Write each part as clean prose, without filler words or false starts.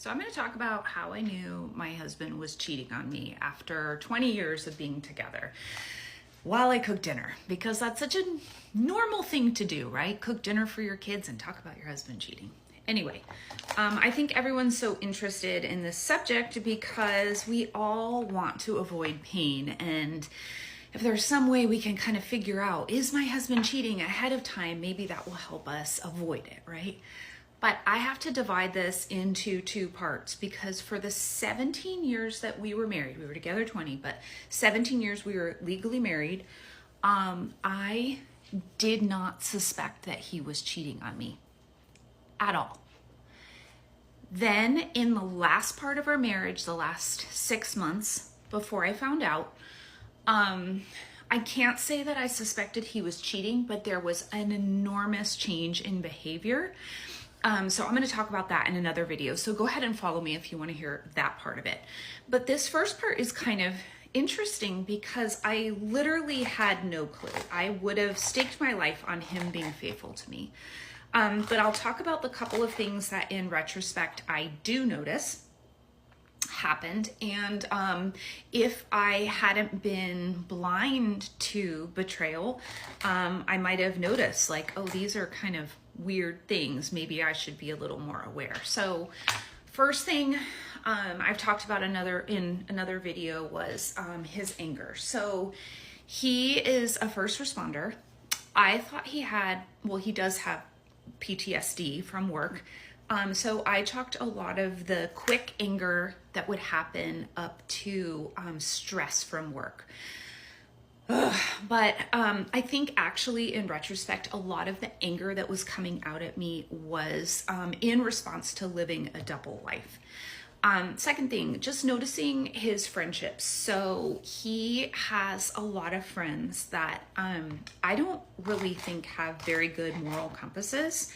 So I'm going to talk about how I knew my husband was cheating on me after 20 years of being together while I cook dinner, because that's such a normal thing to do, right? Cook dinner for your kids and talk about your husband cheating. Anyway, I think everyone's so interested in this subject because we all want to avoid pain. And if there's some way we can kind of figure out, is my husband cheating ahead of time, maybe that will help us avoid it, right? But I have to divide this into two parts because for the 17 years that we were married, we were together 20, but 17 years we were legally married, I did not suspect that he was cheating on me at all. Then in the last part of our marriage, the last 6 months before I found out, I can't say that I suspected he was cheating, but there was an enormous change in behavior. So I'm going to talk about that in another video. So go ahead and follow me if you want to hear that part of it. But this first part is kind of interesting because I literally had no clue. I would have staked my life on him being faithful to me. But I'll talk about the couple of things that in retrospect I do notice happened. And if I hadn't been blind to betrayal, I might have noticed like, oh, these are kind of weird things. Maybe I should be a little more aware. So first thing I've talked about in another video was his anger. So he is a first responder. I thought he does have PTSD from work. So I chalked a lot of the quick anger that would happen up to stress from work. But I think actually in retrospect, a lot of the anger that was coming out at me was in response to living a double life. Second thing, just noticing his friendships. So he has a lot of friends that I don't really think have very good moral compasses.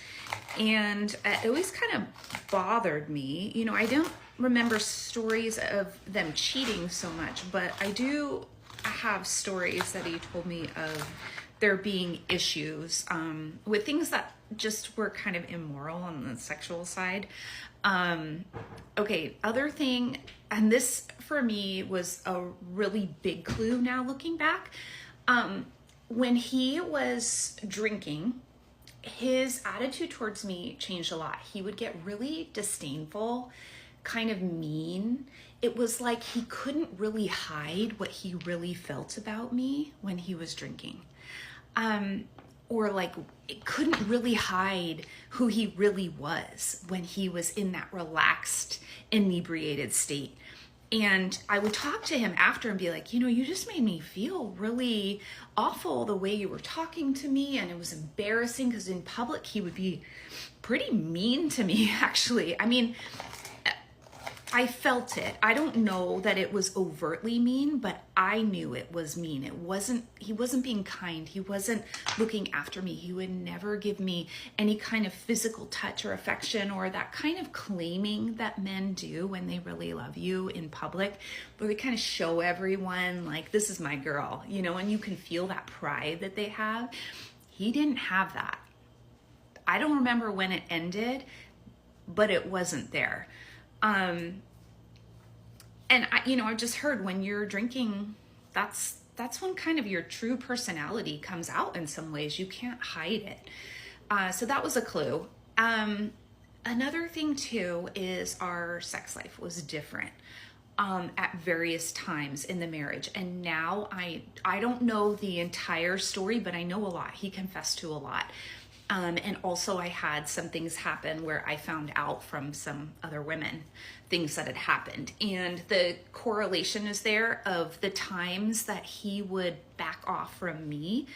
And it always kind of bothered me. You know, I don't remember stories of them cheating so much, but I do have stories that he told me of there being issues with things that just were kind of immoral on the sexual side. Okay, other thing, and this for me was a really big clue now looking back. When he was drinking, his attitude towards me changed a lot. He would get really disdainful, kind of mean. It was like he couldn't really hide what he really felt about me when he was drinking. Or like it couldn't really hide who he really was when he was in that relaxed, inebriated state. And I would talk to him after and be like, you know, you just made me feel really awful the way you were talking to me. And it was embarrassing because in public, he would be pretty mean to me, actually. I mean, I felt it. I don't know that it was overtly mean, but I knew it was mean. He wasn't being kind. He wasn't looking after me. He would never give me any kind of physical touch or affection or that kind of claiming that men do when they really love you in public, where they kind of show everyone like, this is my girl, you know, and you can feel that pride that they have. He didn't have that. I don't remember when it ended, but it wasn't there. And I've just heard when you're drinking, that's when kind of your true personality comes out in some ways. You can't hide it. So that was a clue. Another thing too is our sex life was different at various times in the marriage. And now I don't know the entire story, but I know a lot. He confessed to a lot. And also I had some things happen where I found out from some other women things that had happened. And the correlation is there of the times that he would back off from me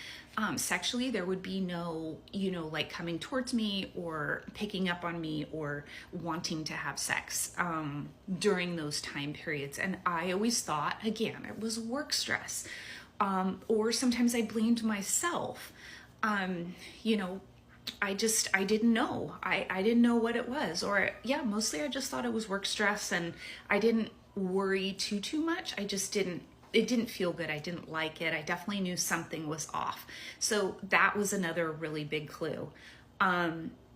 sexually. There would be no, like coming towards me or picking up on me or wanting to have sex during those time periods. And I always thought, again, it was work stress. Or sometimes I blamed myself. I didn't know. I didn't know what it was. Or yeah, mostly I just thought it was work stress and I didn't worry too much. It didn't feel good. I didn't like it. I definitely knew something was off. So that was another really big clue.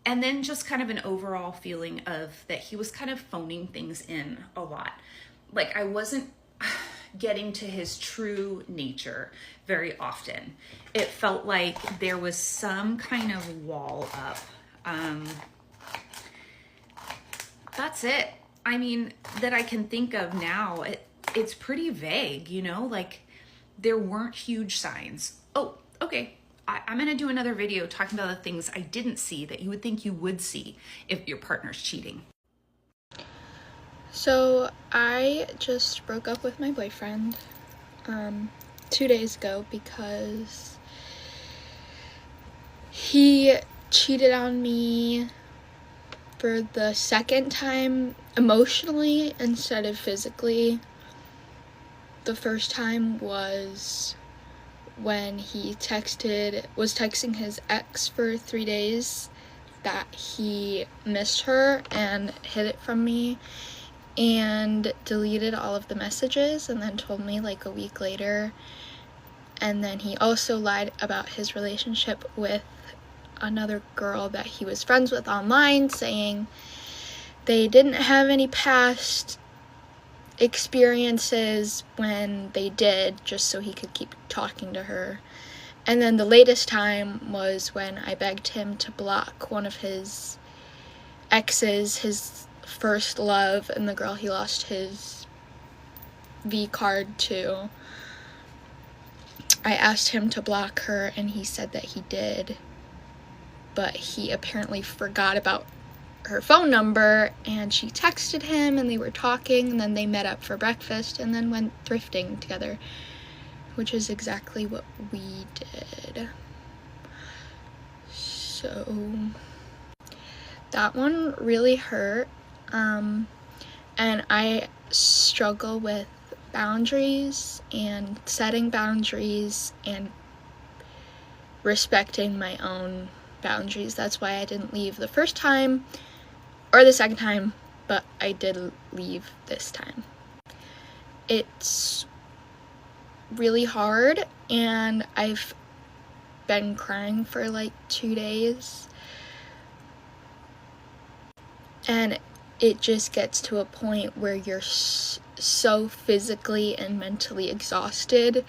And then just kind of an overall feeling of that he was kind of phoning things in a lot. Like I wasn't getting to his true nature very often. It felt like there was some kind of wall up. That's it. I mean, that I can think of now. It's pretty vague, you know, like there weren't huge signs. Oh, okay. I'm going to do another video talking about the things I didn't see that you would think you would see if your partner's cheating. So I just broke up with my boyfriend 2 days ago because he cheated on me for the second time emotionally instead of physically. The first time was when he was texting his ex for 3 days that he missed her and hid it from me and deleted all of the messages and then told me like a week later. And then he also lied about his relationship with another girl that he was friends with online, saying they didn't have any past experiences when they did, just so he could keep talking to her. And then the latest time was when I begged him to block one of his exes, his first love, and the girl he lost his V card to. I asked him to block her and he said that he did, but he apparently forgot about her phone number, and she texted him and they were talking, and then they met up for breakfast and then went thrifting together, which is exactly what we did. So that one really hurt, and I struggle with boundaries and setting boundaries and respecting my own boundaries. That's why I didn't leave the first time or the second time, but I did leave this time. It's really hard, and I've been crying for like 2 days, and it just gets to a point where you're so physically and mentally exhausted,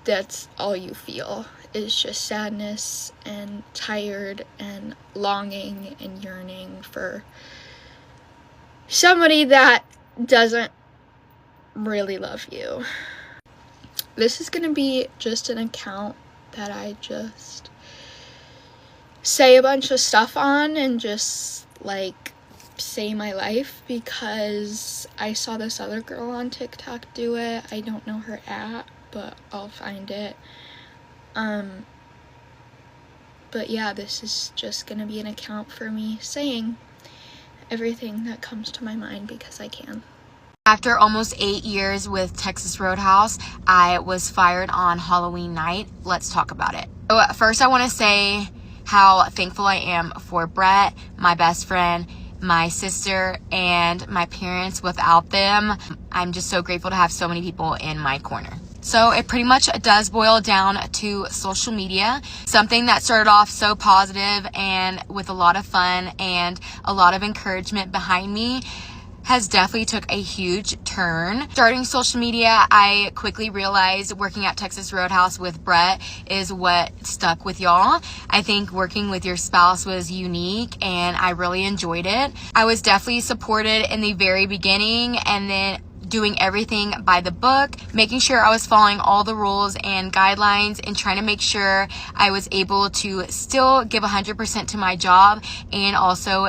that's all you feel is just sadness and tired and longing and yearning for somebody that doesn't really love you. This is gonna be just an account that I just say a bunch of stuff on and just like say my life, because I saw this other girl on TikTok do it. I don't know her at, but I'll find it. But yeah, this is just gonna be an account for me saying everything that comes to my mind because I can. After almost 8 years with Texas Roadhouse, I was fired on Halloween night. Let's talk about it. So first, I want to say how thankful I am for Brett, my best friend, my sister, and my parents. Without them, I'm just so grateful to have so many people in my corner. So it pretty much does boil down to social media, something that started off so positive and with a lot of fun and a lot of encouragement behind me has definitely took a huge turn. Starting social media, I quickly realized working at Texas Roadhouse with Brett is what stuck with y'all. I think working with your spouse was unique and I really enjoyed it. I was definitely supported in the very beginning, and then doing everything by the book, making sure I was following all the rules and guidelines, and trying to make sure I was able to still give 100% to my job and also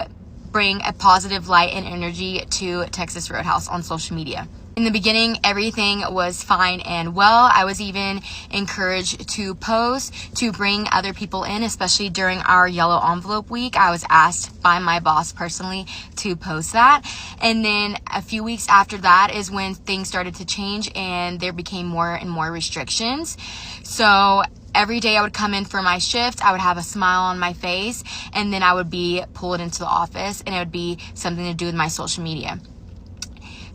bring a positive light and energy to Texas Roadhouse on social media. In the beginning, everything was fine and well. I was even encouraged to post, to bring other people in, especially during our yellow envelope week. I was asked by my boss personally to post that. And then a few weeks after that is when things started to change and there became more and more restrictions. So every day I would come in for my shift, I would have a smile on my face, and then I would be pulled into the office, and it would be something to do with my social media.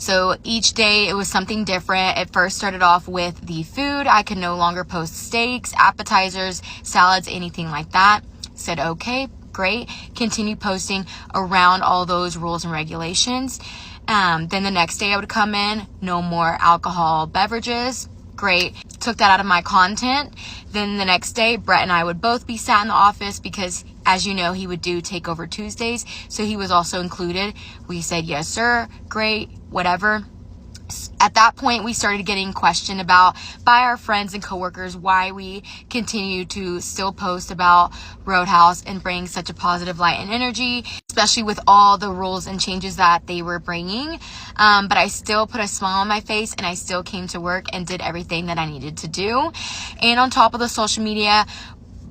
So each day it was something different. It first started off with the food. I could no longer post steaks, appetizers, salads, anything like that. said, okay, great. Continue posting around all those rules and regulations. Then the next day I would come in, no more alcohol beverages. Great. Took that out of my content. Then the next day, Brett and I would both be sat in the office because, as you know, he would do Takeover Tuesdays. So he was also included. We said, yes, sir. Great. Whatever. At that point, we started getting questioned about by our friends and coworkers why we continue to still post about Roadhouse and bring such a positive light and energy, especially with all the rules and changes that they were bringing. But I still put a smile on my face and I still came to work and did everything that I needed to do. And on top of the social media,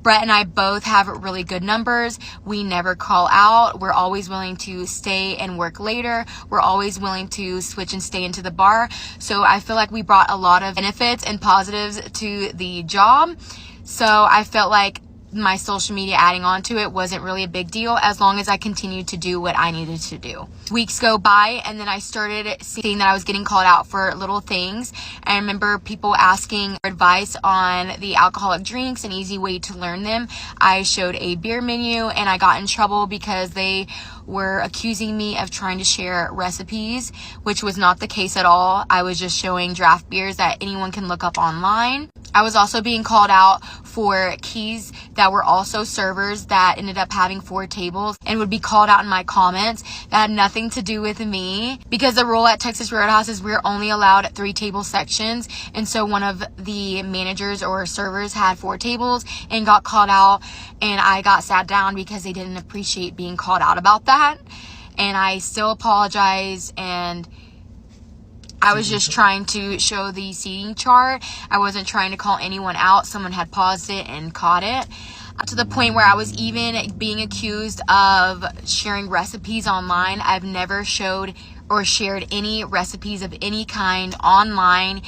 Brett and I both have really good numbers. We never call out. We're always willing to stay and work later. We're always willing to switch and stay into the bar. So I feel like we brought a lot of benefits and positives to the job. So I felt like my social media adding on to it wasn't really a big deal as long as I continued to do what I needed to do. Weeks go by and then I started seeing that I was getting called out for little things. I remember people asking advice on the alcoholic drinks, an easy way to learn them. I showed a beer menu and I got in trouble because they were accusing me of trying to share recipes, which was not the case at all. I was just showing draft beers that anyone can look up online. I was also being called out for keys that were also servers that ended up having 4 tables and would be called out in my comments. That had nothing to do with me because the rule at Texas Roadhouse is we're only allowed 3 table sections. And so one of the managers or servers had 4 tables and got called out, and I got sat down because they didn't appreciate being called out about that. And I still apologize, and I was just trying to show the seating chart. I wasn't trying to call anyone out. Someone had paused it and caught it. To the point where I was even being accused of sharing recipes online. I've never showed or shared any recipes of any kind online.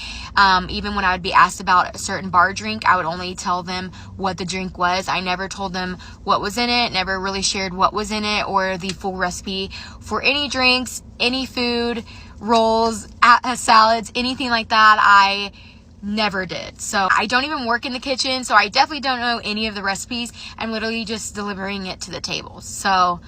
Even when I would be asked about a certain bar drink, I would only tell them what the drink was. I never told them what was in it, never really shared what was in it or the full recipe for any drinks, any food, rolls, salads, anything like that. I never did. So I don't even work in the kitchen, so I definitely don't know any of the recipes. I'm literally just delivering it to the tables. So,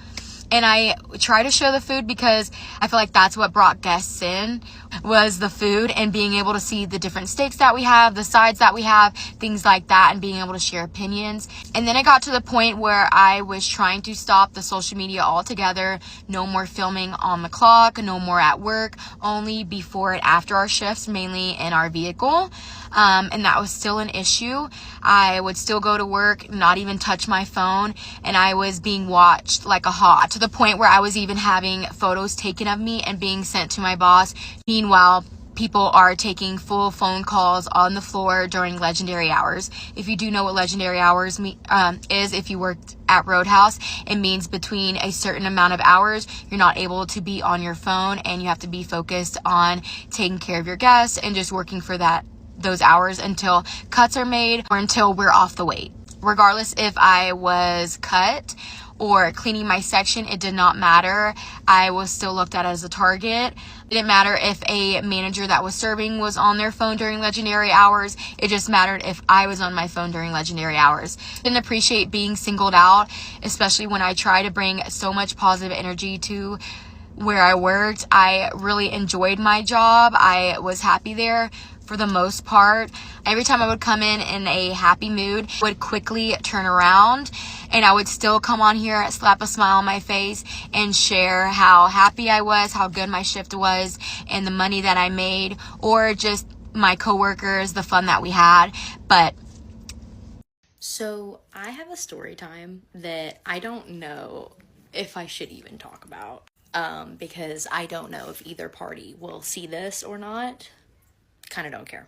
and I try to show the food because I feel like that's what brought guests in, was the food and being able to see the different steaks that we have, the sides that we have, things like that, and being able to share opinions. And then it got to the point where I was trying to stop the social media altogether. No more filming on the clock, no more at work, only before and after our shifts, mainly in our vehicle. And that was still an issue. I would still go to work, not even touch my phone, and I was being watched like a hawk, to the point where I was even having photos taken of me and being sent to my boss. Meanwhile, people are taking full phone calls on the floor during legendary hours. If you do know what legendary hours is, if you worked at Roadhouse, it means between a certain amount of hours, you're not able to be on your phone and you have to be focused on taking care of your guests and just working for those hours until cuts are made or until we're off the wait. Regardless if I was cut or cleaning my section, it did not matter. I was still looked at as a target. It didn't matter if a manager that was serving was on their phone during legendary hours. It just mattered if I was on my phone during legendary hours. Didn't appreciate being singled out, especially when I try to bring so much positive energy to where I worked. I really enjoyed my job. I was happy there for the most part. Every time I would come in a happy mood, would quickly turn around and I would still come on here, slap a smile on my face and share how happy I was, how good my shift was, and the money that I made, or just my coworkers, the fun that we had. But so I have a story time that I don't know if I should even talk about, because I don't know if either party will see this or not. Kind of don't care.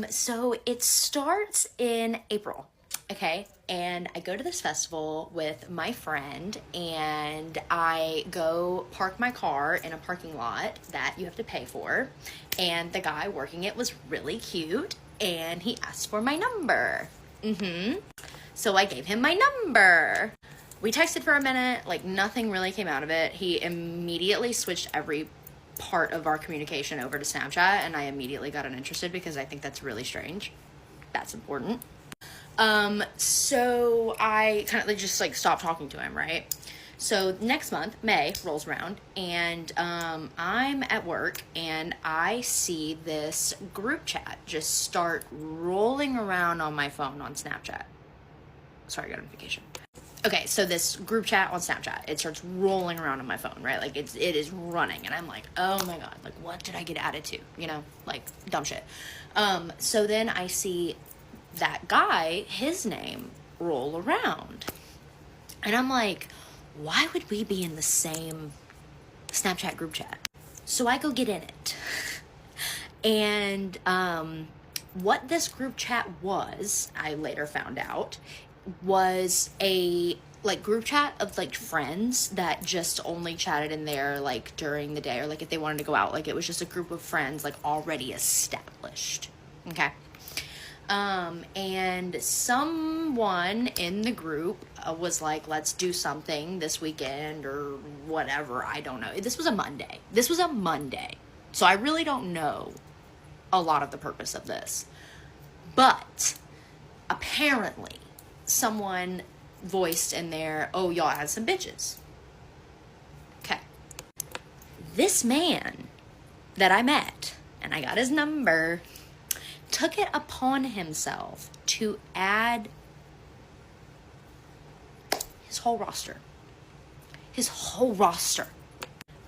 So it starts in April, okay? And I go to this festival with my friend and I go park my car in a parking lot that you have to pay for. And the guy working it was really cute and he asked for my number. So I gave him my number. We texted for a minute, like nothing really came out of it. He immediately switched every part of our communication over to Snapchat and I immediately got uninterested because I think that's really strange. That's important. So I kind of like just like stopped talking to him, right? So next month, May rolls around, and I'm at work, and I see this group chat just start rolling around on my phone on Snapchat. Sorry, I got a notification. Okay, so this group chat on Snapchat, it starts rolling around on my phone, right? Like it is running, and I'm like, oh my god, like what did I get added to? You know, like dumb shit. So then I see that guy, his name, roll around, and I'm like, why would we be in the same Snapchat group chat? So I go get in it, and what this group chat was, I later found out, was a like group chat of like friends that just only chatted in there like during the day, or like if they wanted to go out, like it was just a group of friends like already established. Okay. And someone in the group was like, let's do something this weekend or whatever. I don't know. This was a Monday. So I really don't know a lot of the purpose of this. But apparently someone voiced in there, oh, y'all had some bitches. Okay. This man that I met, and I got his number, took it upon himself to add his whole roster.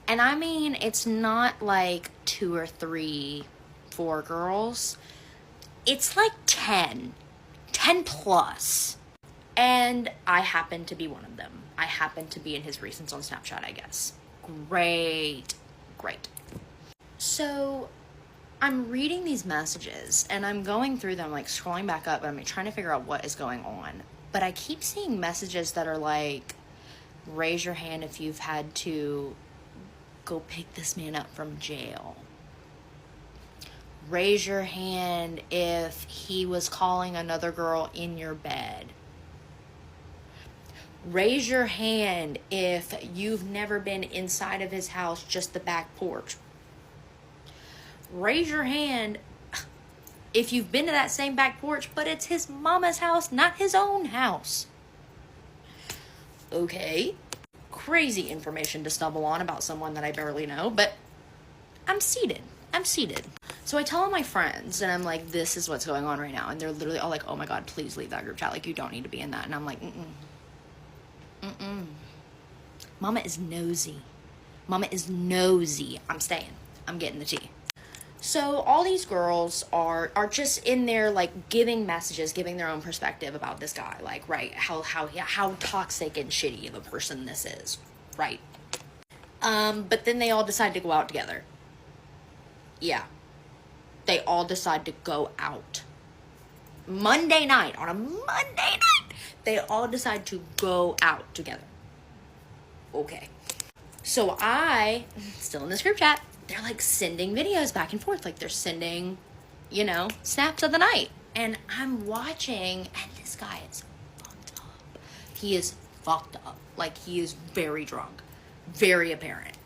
And I mean, it's not like 2 or 3, 4 girls. It's like 10 plus. And I happen to be one of them. I happen to be in his recents on Snapchat, I guess. Great. So I'm reading these messages and I'm going through them, like scrolling back up, and I'm trying to figure out what is going on. But I keep seeing messages that are like, raise your hand if you've had to go pick this man up from jail. Raise your hand if he was calling another girl in your bed. Raise your hand if you've never been inside of his house, just the back porch. Raise your hand if you've been to that same back porch, but it's his mama's house, not his own house. Okay. Crazy information to stumble on about someone that I barely know, but I'm seated. So I tell all my friends, and I'm like, this is what's going on right now. And they're literally all like, oh my god, please leave that group chat. Like, you don't need to be in that. And I'm like, Mama is nosy. I'm staying. I'm getting the tea. So all these girls are just in there, like, giving messages, giving their own perspective about this guy. Like, right, how toxic and shitty of a person this is. Right. But then they all decide to go out together. Yeah. They all decide to go out. On a Monday night, they all decide to go out together. Okay. So I, still in this group chat, they're like sending videos back and forth. Like they're sending, snaps of the night. And I'm watching, and this guy is fucked up. He is fucked up. Like he is very drunk. Very apparent.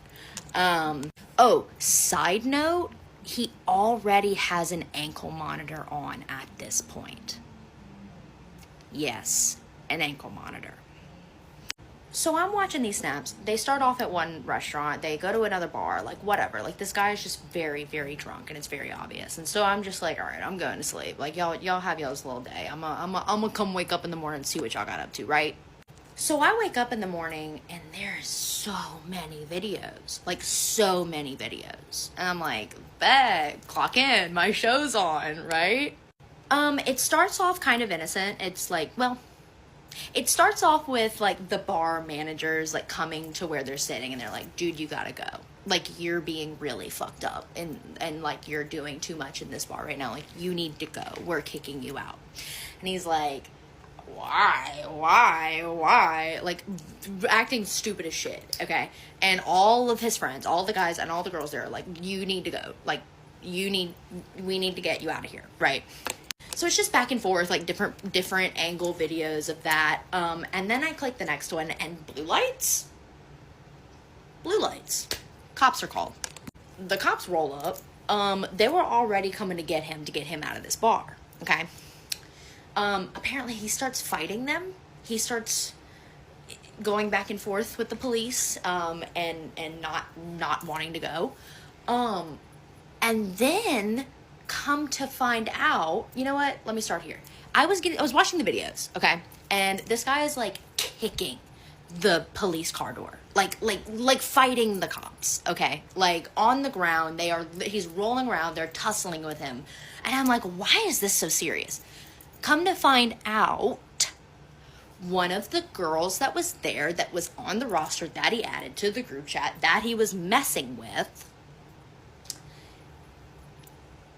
Side note, he already has an ankle monitor on at this point. Yes, an ankle monitor. So I'm watching these snaps. They start off at one restaurant. They go to another bar, like whatever. Like this guy is just very, very drunk, and it's very obvious. And so I'm just like, all right, I'm going to sleep. Like y'all have y'all's little day. I'm gonna come wake up in the morning and see what y'all got up to, right? So I wake up in the morning and there's so many videos. And I'm like, bet, clock in, my show's on, right? It starts off kind of innocent. It's like, it starts off with like the bar managers like coming to where they're sitting, and they're like, dude, you gotta go. Like you're being really fucked up and like you're doing too much in this bar right now. Like you need to go. We're kicking you out. And he's like, why? Like acting stupid as shit, okay? And all of his friends, all the guys and all the girls there are like, you need to go. Like we need to get you out of here, right? So it's just back and forth, like different angle videos of that. And then I click the next one, and blue lights. Cops are called. The cops roll up. They were already coming to get him out of this bar, okay? Apparently he starts fighting them. He starts going back and forth with the police, and not wanting to go. And then come to find out, you know what? Let me start here. I was watching the videos, okay? And this guy is like kicking the police car door. Like fighting the cops, okay? Like on the ground, he's rolling around, they're tussling with him. And I'm like, why is this so serious? Come to find out, one of the girls that was there, that was on the roster that he added to the group chat, that he was messing with,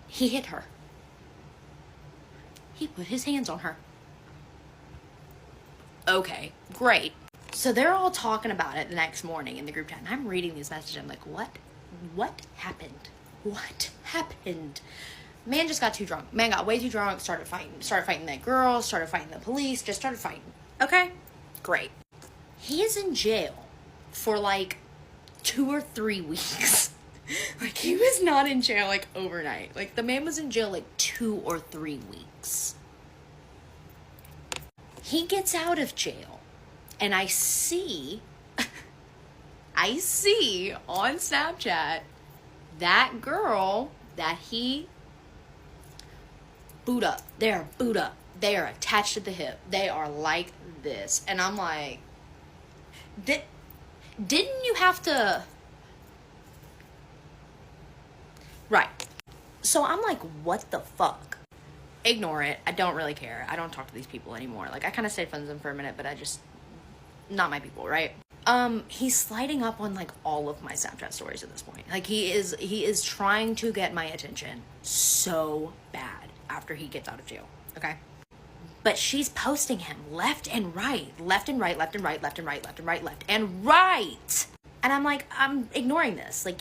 he hit her. He put his hands on her. Okay, great. So they're all talking about it the next morning in the group chat, and I'm reading these messages. I'm like, what? What happened? What happened? Man just got too drunk. Man got way too drunk, started fighting that girl, started fighting the police, just started fighting. Okay, great. He is in jail for like 2 or 3 weeks. Like, he was not in jail like overnight. Like, the man was in jail like 2 or 3 weeks. He gets out of jail, and I see on Snapchat that girl that he boot up. They are boot up. They are attached to the hip. They are like this. And I'm like, didn't you have to... Right. So I'm like, what the fuck? Ignore it. I don't really care. I don't talk to these people anymore. Like, I kind of stayed friends with them for a minute, but I just... Not my people, right? He's sliding up on like all of my Snapchat stories at this point. Like, he is trying to get my attention so bad after he gets out of jail, okay? But she's posting him left and right, left and right, left and right, left and right, left and right, left and right. And I'm like, I'm ignoring this. Like,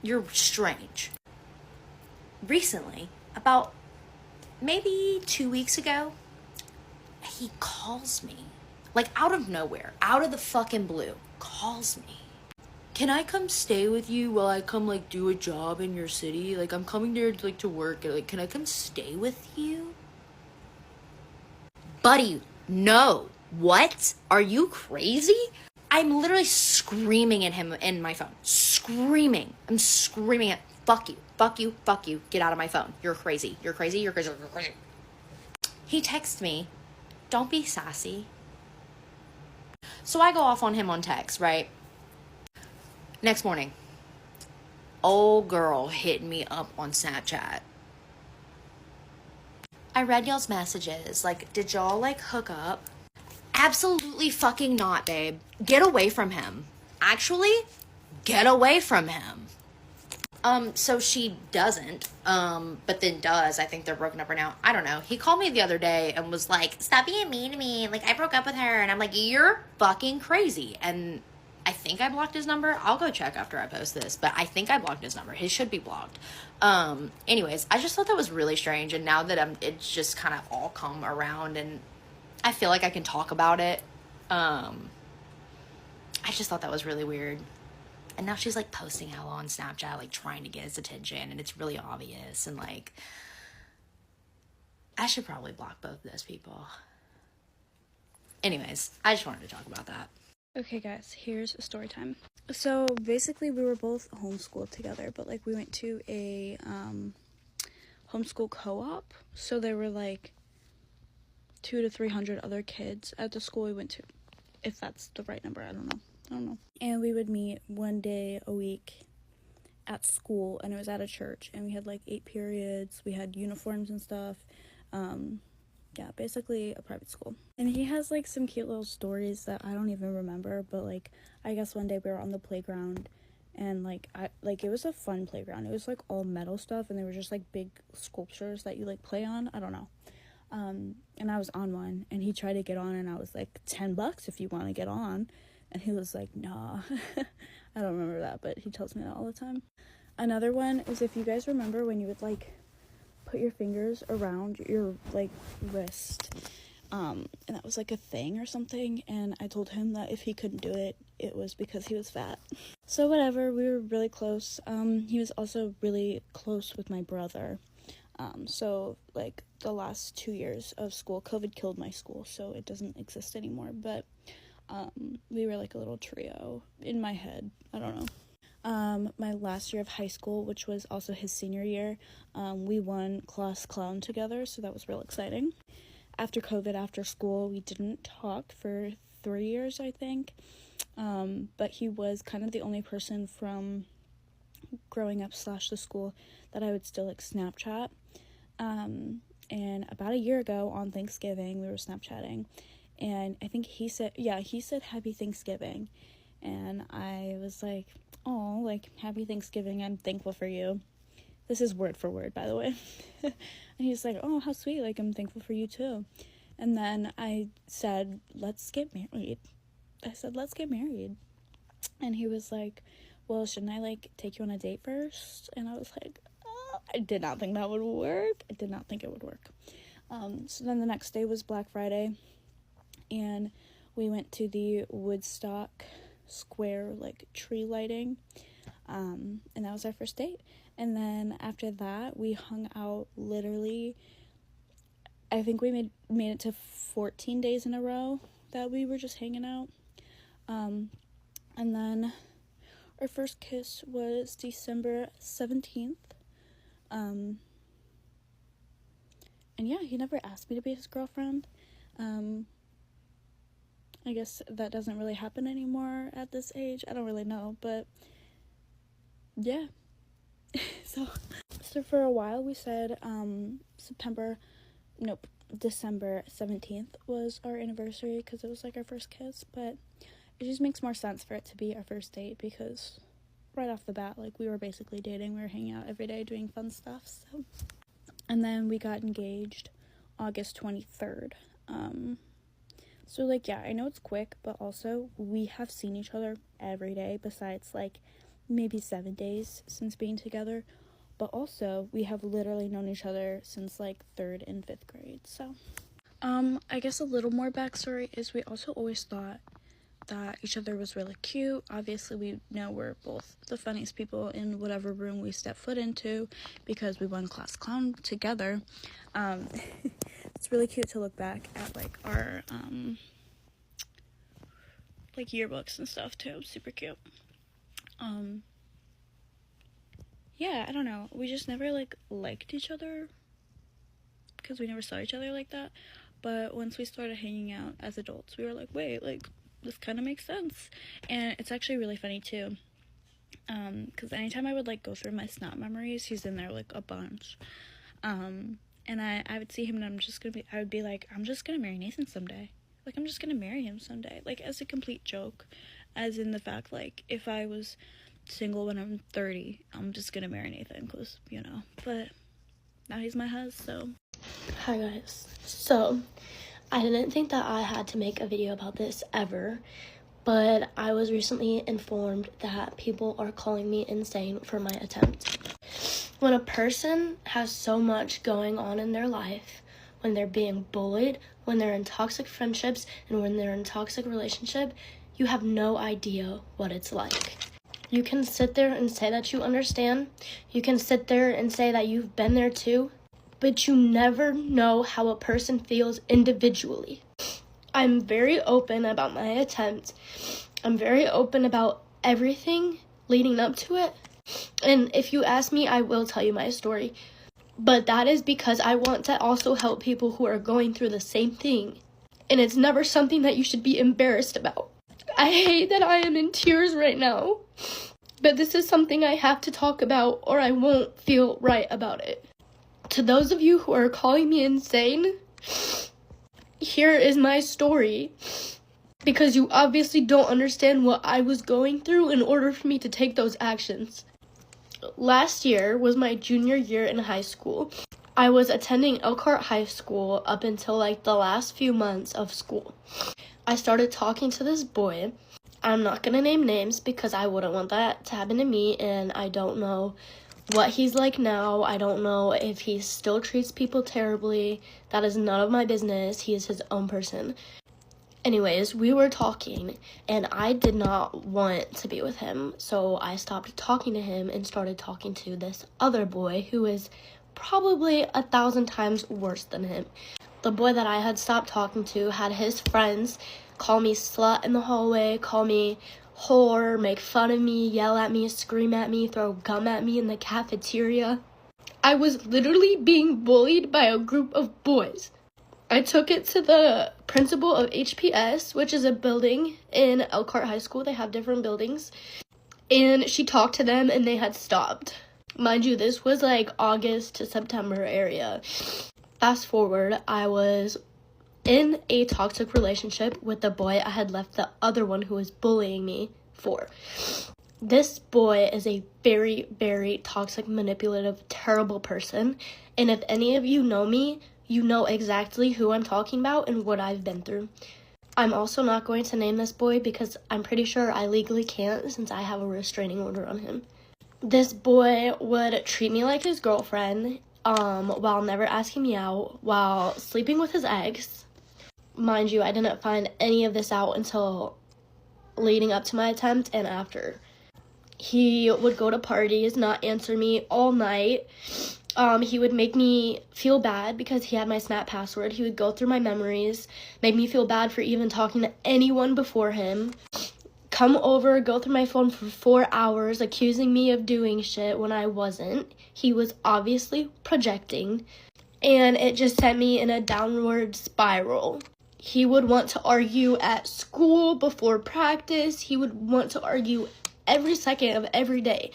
you're strange. Recently, about maybe 2 weeks ago, he calls me. Like, out of nowhere, out of the fucking blue, calls me. Can I come stay with you while I come, like, do a job in your city? Like, I'm coming there, like, to work. Like, can I come stay with you? Buddy, no. What? Are you crazy? I'm literally screaming at him in my phone. Screaming. I'm screaming at, fuck you, fuck you, fuck you. Get out of my phone. You're crazy. You're crazy. You're crazy. You're crazy. He texts me, don't be sassy. So I go off on him on text, right? Next morning, old girl hit me up on Snapchat. I read y'all's messages. Like, did y'all, like, hook up? Absolutely fucking not, babe. Get away from him. Actually, get away from him. So she doesn't, but then does. I think they're broken up right now. I don't know. He called me the other day and was like, stop being mean to me. Like, I broke up with her. And I'm like, you're fucking crazy. And I think I blocked his number. I'll go check after I post this, but I think I blocked his number. His should be blocked. Anyways, I just thought that was really strange. And now that it's just kind of all come around and I feel like I can talk about it. I just thought that was really weird. And now she's, like, posting hella on Snapchat, like, trying to get his attention, and it's really obvious, and, like, I should probably block both of those people. Anyways, I just wanted to talk about that. Okay, guys, here's a story time. So, basically, we were both homeschooled together, but, like, we went to a, homeschool co-op, so there were, like, 200 to 300 other kids at the school we went to, if that's the right number, I don't know. And we would meet one day a week at school, and it was at a church, and we had like 8 periods, we had uniforms and stuff. Yeah, basically a private school. And he has like some cute little stories that I don't even remember, but like I guess one day we were on the playground, and like it was a fun playground. It was like all metal stuff, and they were just like big sculptures that you like play on. I don't know. And I was on one, and he tried to get on, and I was like, $10 if you want to get on. And he was like, nah. I don't remember that, but he tells me that all the time. Another one is, if you guys remember when you would, like, put your fingers around your, like, wrist. And that was, like, a thing or something. And I told him that if he couldn't do it, it was because he was fat. So whatever, we were really close. He was also really close with my brother. So like the last 2 years of school, COVID killed my school, so it doesn't exist anymore. But we were like a little trio in my head. I don't know. My last year of high school, which was also his senior year, we won class clown together, so that was real exciting. After COVID, after school, we didn't talk for 3 years, I think. But he was kind of the only person from growing up / the school that I would still like Snapchat. And about a year ago on Thanksgiving, we were Snapchatting, and I think he said Happy Thanksgiving, and I was like, oh, like, Happy Thanksgiving, I'm thankful for you. This is word for word, by the way. And he's like, oh, how sweet, like, I'm thankful for you too. And then I said, let's get married. And he was like, well, shouldn't I like take you on a date first? And I was like, oh, I did not think that would work. I did not think it would work. So then the next day was Black Friday, and we went to the Woodstock Square like tree lighting, and that was our first date. And then after that, we hung out literally, I think we made it to 14 days in a row that we were just hanging out. And then our first kiss was December 17th. And yeah, he never asked me to be his girlfriend. I guess that doesn't really happen anymore at this age. I don't really know, but yeah. So for a while we said December 17th was our anniversary because it was like our first kiss, but it just makes more sense for it to be our first date because right off the bat, like, we were basically dating. We were hanging out every day doing fun stuff. So, and then we got engaged August 23rd. So like, yeah, I know it's quick, but also we have seen each other every day besides like maybe 7 days since being together. But also we have literally known each other since like 3rd and 5th grade. So I guess a little more backstory is we also always thought that each other was really cute. Obviously, we know we're both the funniest people in whatever room we step foot into because we won class clown together. It's really cute to look back at like our like yearbooks and stuff too. Super cute. Yeah, I don't know. We just never like liked each other because we never saw each other like that. But once we started hanging out as adults, we were like, wait, like, this kind of makes sense. And it's actually really funny too, because anytime I would like go through my Snap memories, he's in there like a bunch. And I would see him and I would be like, I'm just gonna marry Nathan someday. Like, I'm just gonna marry him someday. Like, as a complete joke, as in the fact, like, if I was single when I'm 30, I'm just gonna marry Nathan, because, you know. But now he's my husband, so. Hi guys. So, I didn't think that I had to make a video about this ever, but I was recently informed that people are calling me insane for my attempt. When a person has so much going on in their life, when they're being bullied, when they're in toxic friendships, and when they're in toxic relationship, you have no idea what it's like. You can sit there and say that you understand. You can sit there and say that you've been there too, but you never know how a person feels individually. I'm very open about my attempt. I'm very open about everything leading up to it. And if you ask me, I will tell you my story. But that is because I want to also help people who are going through the same thing. And it's never something that you should be embarrassed about. I hate that I am in tears right now. But this is something I have to talk about or I won't feel right about it. To those of you who are calling me insane, here is my story. Because you obviously don't understand what I was going through in order for me to take those actions. Last year was my junior year in high school. I was attending Elkhart High School up until like the last few months of school. I started talking to this boy. I'm not gonna name names because I wouldn't want that to happen to me, and I don't know what he's like now. I don't know if he still treats people terribly. That is none of my business. He is his own person. Anyways, we were talking, and I did not want to be with him, so I stopped talking to him and started talking to this other boy who is probably 1,000 times worse than him. The boy that I had stopped talking to had his friends call me slut in the hallway, call me whore, make fun of me, yell at me, scream at me, throw gum at me in the cafeteria. I was literally being bullied by a group of boys. I took it to the principal of HPS, which is a building in Elkhart High School. They have different buildings. And she talked to them and they had stopped. Mind you, this was like August to September area. Fast forward, I was in a toxic relationship with the boy I had left the other one who was bullying me for. This boy is a very, very toxic, manipulative, terrible person. And if any of you know me, you know exactly who I'm talking about and what I've been through. I'm also not going to name this boy because I'm pretty sure I legally can't since I have a restraining order on him. This boy would treat me like his girlfriend, while never asking me out, while sleeping with his ex. Mind you, I didn't find any of this out until leading up to my attempt and after. He would go to parties, not answer me all night. He would make me feel bad because he had my Snap password. He would go through my memories, make me feel bad for even talking to anyone before him. Come over, go through my phone for 4 hours, accusing me of doing shit when I wasn't. He was obviously projecting, and it just sent me in a downward spiral. He would want to argue at school before practice. He would want to argue every second of every day.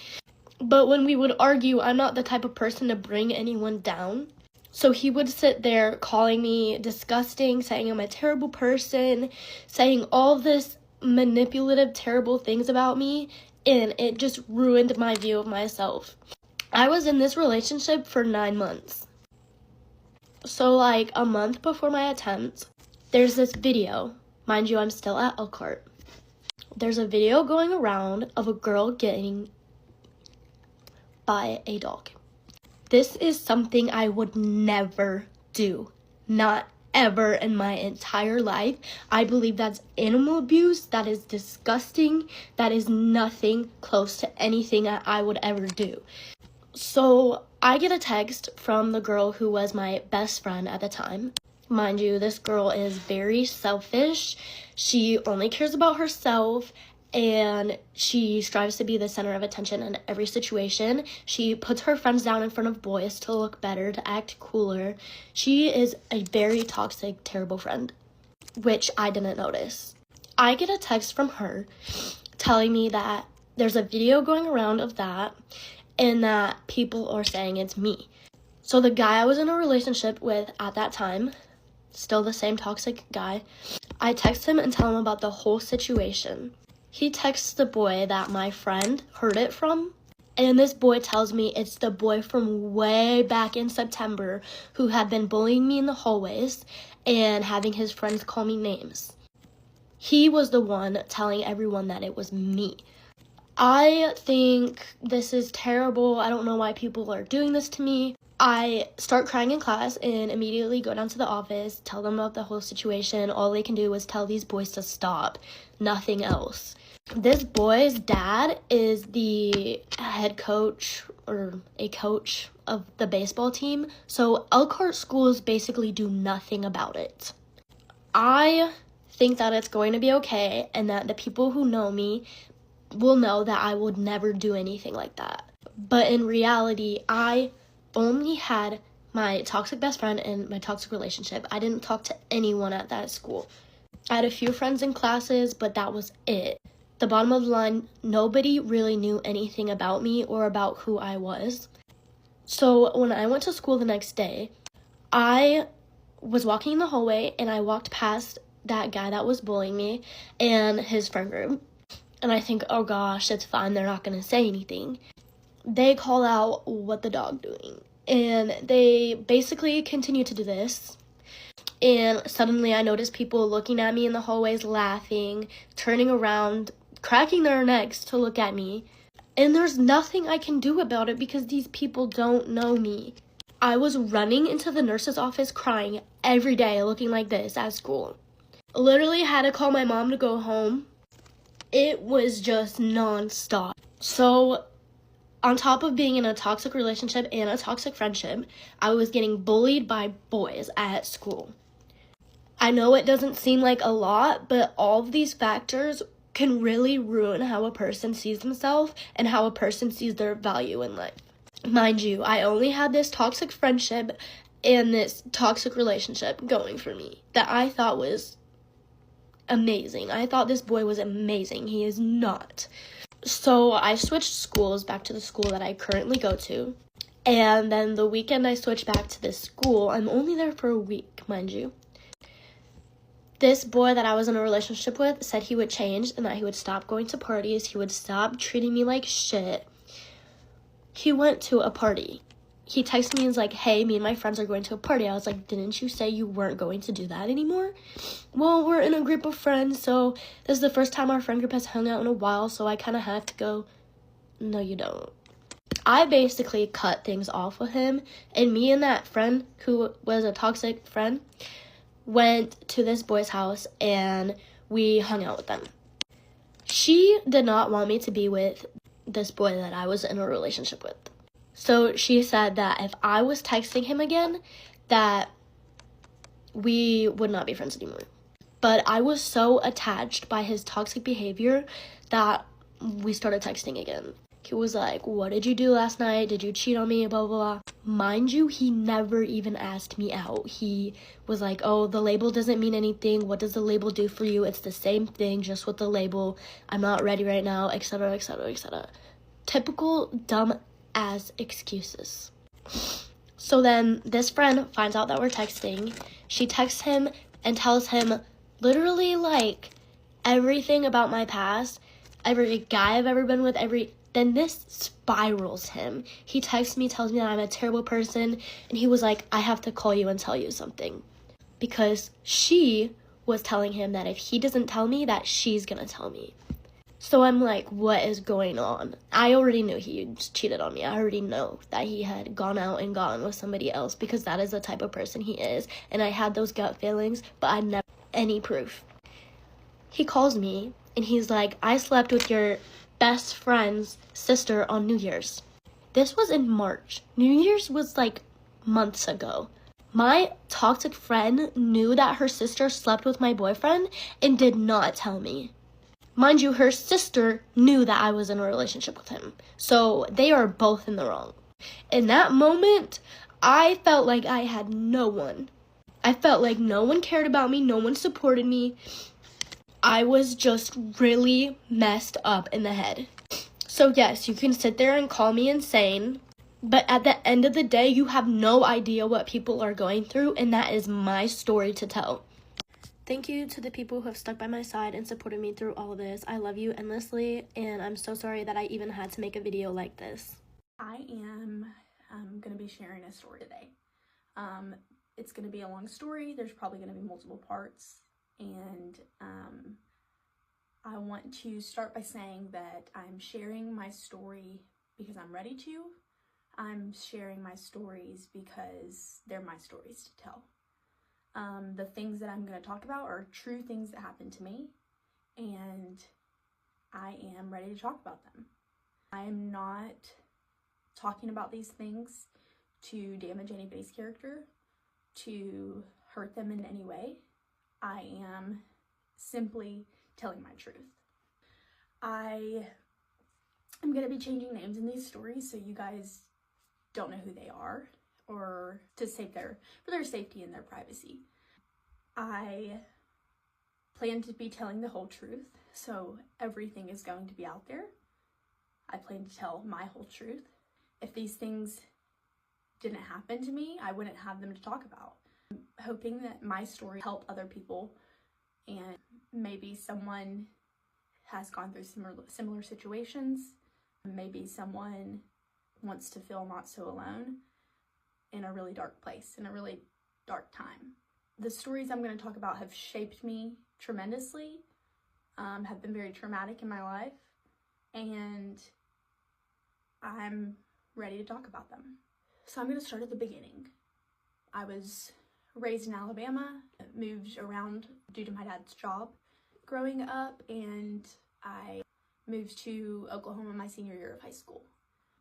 But when we would argue, I'm not the type of person to bring anyone down. So he would sit there calling me disgusting, saying I'm a terrible person, saying all this manipulative, terrible things about me, and it just ruined my view of myself. I was in this relationship for 9 months. So like a month before my attempt, there's this video. Mind you, I'm still at Elkhart. There's a video going around of a girl getting by a dog. This is something I would never do. Not ever in my entire life. I believe that's animal abuse. That is disgusting. That is nothing close to anything that I would ever do. So I get a text from the girl who was my best friend at the time. Mind you, this girl is very selfish. She only cares about herself, and she strives to be the center of attention in every situation. She puts her friends down in front of boys to look better, to act cooler. She is a very toxic, terrible friend, which I didn't notice. I get a text from her telling me that there's a video going around of that and that people are saying it's me. So the guy I was in a relationship with at that time, still the same toxic guy, I text him and tell him about the whole situation. He texts the boy that my friend heard it from, and this boy tells me it's the boy from way back in September who had been bullying me in the hallways and having his friends call me names. He was the one telling everyone that it was me. I think this is terrible. I don't know why people are doing this to me. I start crying in class and immediately go down to the office, tell them about the whole situation. All they can do is tell these boys to stop, nothing else. This boy's dad is the head coach or a coach of the baseball team, so Elkhart schools basically do nothing about it. I think that it's going to be okay and that the people who know me will know that I would never do anything like that. But in reality, I only had my toxic best friend and my toxic relationship. I didn't talk to anyone at that school. I had a few friends in classes, but that was it. The bottom of the line, nobody really knew anything about me or about who I was. So when I went to school the next day, I was walking in the hallway and I walked past that guy that was bullying me and his friend group. And I think, oh gosh, it's fine. They're not going to say anything. They call out, what the dog doing? And they basically continue to do this. And suddenly I notice people looking at me in the hallways, laughing, turning around, cracking their necks to look at me. And there's nothing I can do about it because these people don't know me. I was running into the nurse's office crying every day looking like this at school. Literally had to call my mom to go home. It was just non-stop. So On top of being in a toxic relationship and a toxic friendship, I was getting bullied by boys at school. I know it doesn't seem like a lot, but all of these factors can really ruin how a person sees themselves and how a person sees their value in life. Mind you, I only had this toxic friendship and this toxic relationship going for me that I thought was amazing. I thought this boy was amazing. He is not. So I switched schools back to the school that I currently go to. And then the weekend I switched back to this school, I'm only there for a week, mind you. This boy that I was in a relationship with said he would change and that he would stop going to parties. He would stop treating me like shit. He went to a party. He texted me and was like, hey, me and my friends are going to a party. I was like, didn't you say you weren't going to do that anymore? Well, we're in a group of friends, so this is the first time our friend group has hung out in a while, so I kind of have to go. No, you don't. I basically cut things off with him, and me and that friend, who was a toxic friend, went to this boy's house, and we hung out with them. She did not want me to be with this boy that I was in a relationship with. So she said that if I was texting him again, that we would not be friends anymore. But I was so attached by his toxic behavior that we started texting again. He was like, what did you do last night? Did you cheat on me? Blah, blah, blah. Mind you, he never even asked me out. He was like, oh, the label doesn't mean anything. What does the label do for you? It's the same thing, just with the label. I'm not ready right now, etc., etc., etc. Typical dumb ass excuses. So then this friend finds out that we're texting. She texts him and tells him literally like everything about my past, every guy I've ever been with, then this spirals him. He texts me, tells me that I'm a terrible person, and he was like, I have to call you and tell you something. Because she was telling him that if he doesn't tell me, that she's gonna tell me. So I'm like, what is going on? I already knew he cheated on me. I already know that he had gone out and gone with somebody else because that is the type of person he is. And I had those gut feelings, but I never had any proof. He calls me and he's like, I slept with your best friend's sister on New Year's. This was in March. New Year's was like months ago. My toxic friend knew that her sister slept with my boyfriend and did not tell me. Mind you, her sister knew that I was in a relationship with him. So they are both in the wrong. In that moment, I felt like I had no one. I felt like no one cared about me. No one supported me. I was just really messed up in the head. So yes, you can sit there and call me insane. But at the end of the day, you have no idea what people are going through. And that is my story to tell. Thank you to the people who have stuck by my side and supported me through all of this. I love you endlessly, and I'm so sorry that I even had to make a video like this. I am going to be sharing a story today. It's going to be a long story. There's probably going to be multiple parts, and I want to start by saying that I'm sharing my story because I'm ready to. I'm sharing my stories because they're my stories to tell. The things that I'm going to talk about are true things that happened to me, and I am ready to talk about them. I am not talking about these things to damage anybody's character, to hurt them in any way. I am simply telling my truth. I am going to be changing names in these stories so you guys don't know who they are, or to save for their safety and their privacy. I plan to be telling the whole truth, so everything is going to be out there. I plan to tell my whole truth. If these things didn't happen to me, I wouldn't have them to talk about. I'm hoping that my story help other people, and maybe someone has gone through similar situations. Maybe someone wants to feel not so alone in a really dark place, in a really dark time. The stories I'm going to talk about have shaped me tremendously, have been very traumatic in my life, and I'm ready to talk about them. So I'm going to start at the beginning. I was raised in Alabama, moved around due to my dad's job growing up, and I moved to Oklahoma my senior year of high school.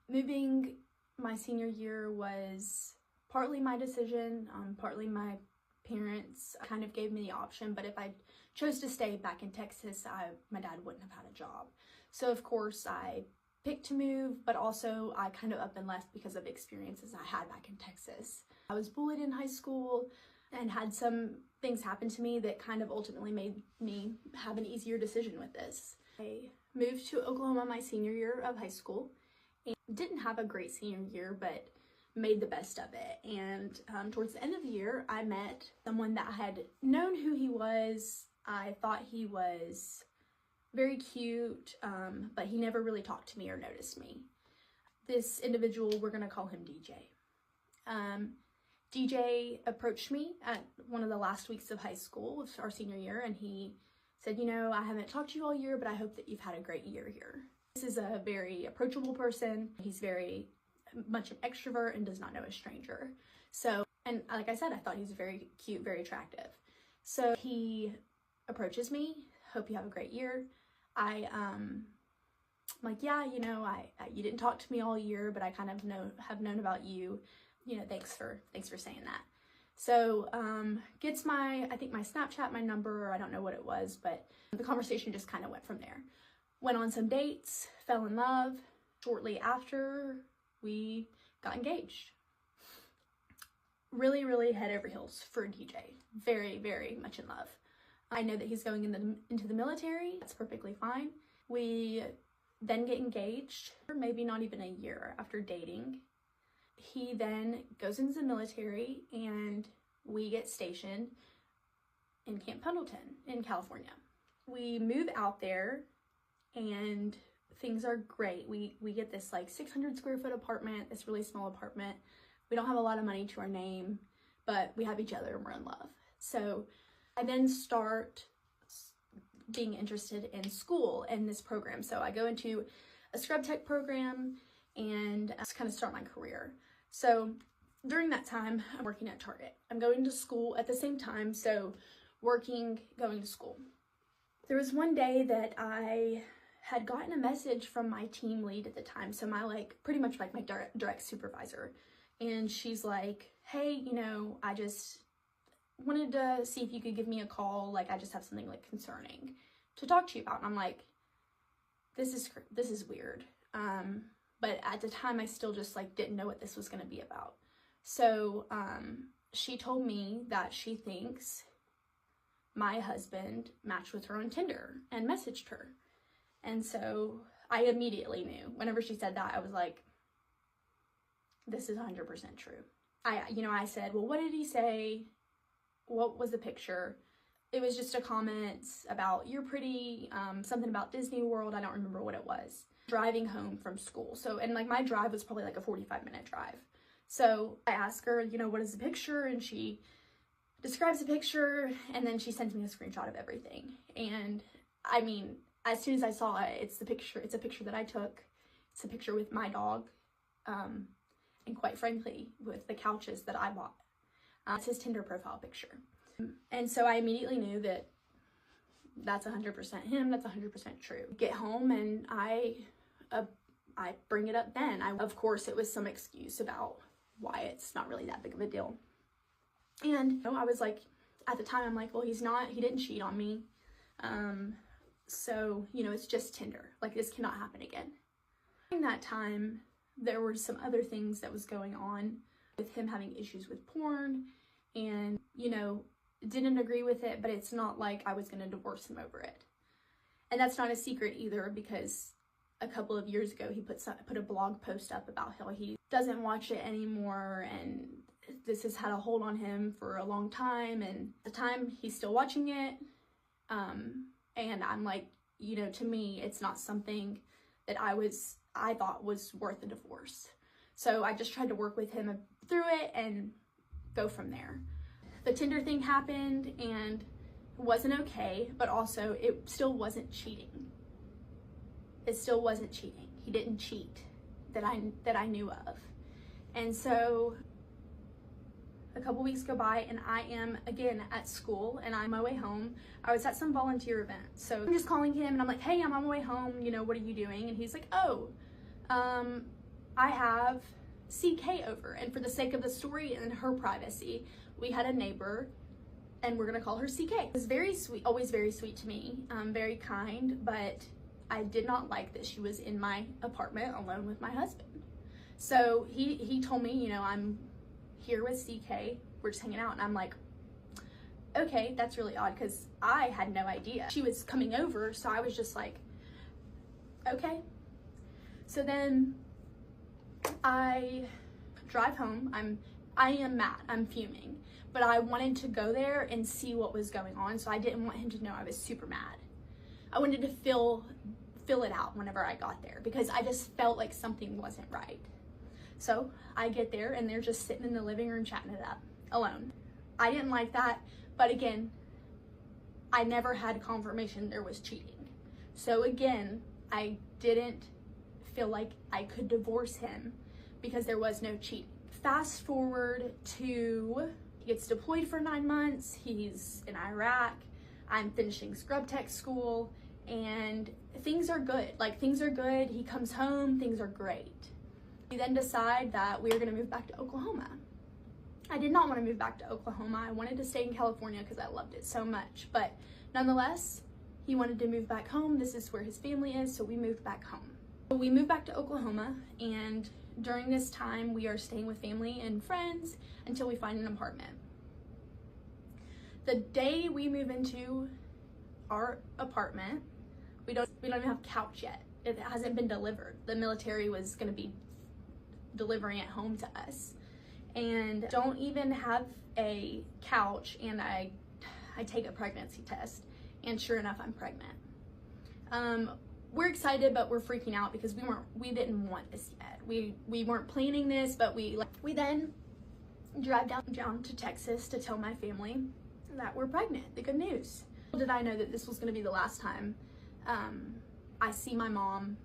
Moving my senior year was partly my decision, partly my parents kind of gave me the option, but if I chose to stay back in Texas, my dad wouldn't have had a job. So of course I picked to move, but also I kind of up and left because of experiences I had back in Texas. I was bullied in high school and had some things happen to me that kind of ultimately made me have an easier decision with this. I moved to Oklahoma my senior year of high school and didn't have a great senior year, but made the best of it. And towards the end of the year, I met someone that I had known who he was. I thought he was very cute, but he never really talked to me or noticed me. This individual, we're gonna call him DJ. DJ approached me at one of the last weeks of high school, our senior year, and he said, you know, I haven't talked to you all year, but I hope that you've had a great year here. This is a very approachable person. He's very much an extrovert and does not know a stranger. So, and like I said, I thought he was very cute, very attractive. So he approaches me, hope you have a great year. I'm like, yeah, you know, you didn't talk to me all year, but I kind of have known about you. You know, thanks for saying that. So gets I think my Snapchat, my number, or I don't know what it was, but the conversation just kind of went from there. Went on some dates, fell in love. Shortly after, we got engaged. Really, really head over heels for DJ. Very, very much in love. I know that he's going into the military. That's perfectly fine. We then get engaged, maybe not even a year after dating. He then goes into the military and we get stationed in Camp Pendleton in California. We move out there and things are great. We get this like 600 square foot apartment, this really small apartment. We don't have a lot of money to our name, but we have each other and we're in love. So I then start being interested in school and this program. So I go into a scrub tech program and kind of start my career. So during that time, I'm working at Target. I'm going to school at the same time, so working, going to school. There was one day that I had gotten a message from my team lead at the time, so my pretty much like my direct supervisor, and she's like, hey, you know, I just wanted to see if you could give me a call, like I just have something like concerning to talk to you about. And I'm like, this is weird. But at the time I still just like didn't know what this was going to be about. So she told me that she thinks my husband matched with her on Tinder and messaged her. And so I immediately knew. Whenever she said that, I was like, this is 100% true. I said, well, what did he say? What was the picture? It was just a comment about, you're pretty, something about Disney World. I don't remember what it was. Driving home from school. So, and like my drive was probably like a 45-minute drive. So I asked her, you know, what is the picture? And she describes the picture and then she sends me a screenshot of everything. And I mean, as soon as I saw it, it's a picture that I took. It's a picture with my dog. And quite frankly, with the couches that I bought. It's his Tinder profile picture. And so I immediately knew that that's 100% him, that's 100% true. Get home and I bring it up then. Of course, it was some excuse about why it's not really that big of a deal. And you know, I was like, at the time, I'm like, well, he didn't cheat on me. So, you know, it's just Tinder. Like, this cannot happen again. During that time, there were some other things that was going on with him having issues with porn and, you know, didn't agree with it, but it's not like I was going to divorce him over it. And that's not a secret either, because a couple of years ago, he put a blog post up about how he doesn't watch it anymore, and this has had a hold on him for a long time, and at the time, he's still watching it. And I'm like, you know, to me, it's not something that I thought was worth a divorce. So I just tried to work with him through it and go from there. The Tinder thing happened and it wasn't okay, but also it still wasn't cheating. It still wasn't cheating. He didn't cheat that I knew of. And so a couple weeks go by and I am again at school and I'm on my way home. I was at some volunteer event. So I'm just calling him and I'm like, hey, I'm on my way home. You know, what are you doing? And he's like, oh, I have CK over, and for the sake of the story and her privacy, we had a neighbor, and we're gonna call her CK. It was very sweet, always very sweet to me, very kind, but I did not like that she was in my apartment alone with my husband. So he told me, you know, I'm here with CK, we're just hanging out, and I'm like, okay, that's really odd, because I had no idea she was coming over, so I was just like, okay. So then I drive home. I am mad, I'm fuming, but I wanted to go there and see what was going on, so I didn't want him to know I was super mad. I wanted to feel it out whenever I got there, because I just felt like something wasn't right. So I get there and they're just sitting in the living room chatting it up alone. I didn't like that, but again, I never had confirmation there was cheating. So again, I didn't feel like I could divorce him because there was no cheating. Fast forward to, he gets deployed for 9 months, he's in Iraq, I'm finishing scrub tech school, and things are good. Like, things are good, he comes home, things are great. We then decide that we are gonna move back to Oklahoma. I did not want to move back to Oklahoma. I wanted to stay in California because I loved it so much, but nonetheless, he wanted to move back home. This is where his family is, so we moved back home. So we moved back to Oklahoma, and during this time, we are staying with family and friends until we find an apartment. The day we move into our apartment, we don't even have a couch yet. It hasn't been delivered. The military was going to be delivering it home to us, and don't even have a couch, and I take a pregnancy test, and sure enough, I'm pregnant. We're excited, but we're freaking out because we didn't want this yet. We weren't planning this, but we then drive down to Texas to tell my family that we're pregnant. The good news. Little did I know that this was going to be the last time I see my mom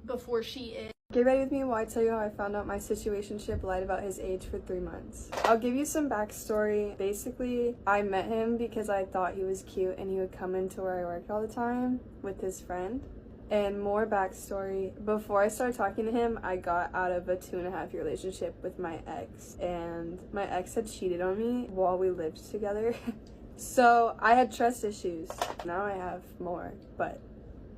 before she is. Get ready with me while I tell you how I found out my situationship lied about his age for 3 months. I'll give you some backstory. Basically, I met him because I thought he was cute and he would come into where I worked all the time with his friend. And more backstory, before I started talking to him, I got out of a 2.5-year relationship with my ex. And my ex had cheated on me while we lived together. So I had trust issues. Now I have more, but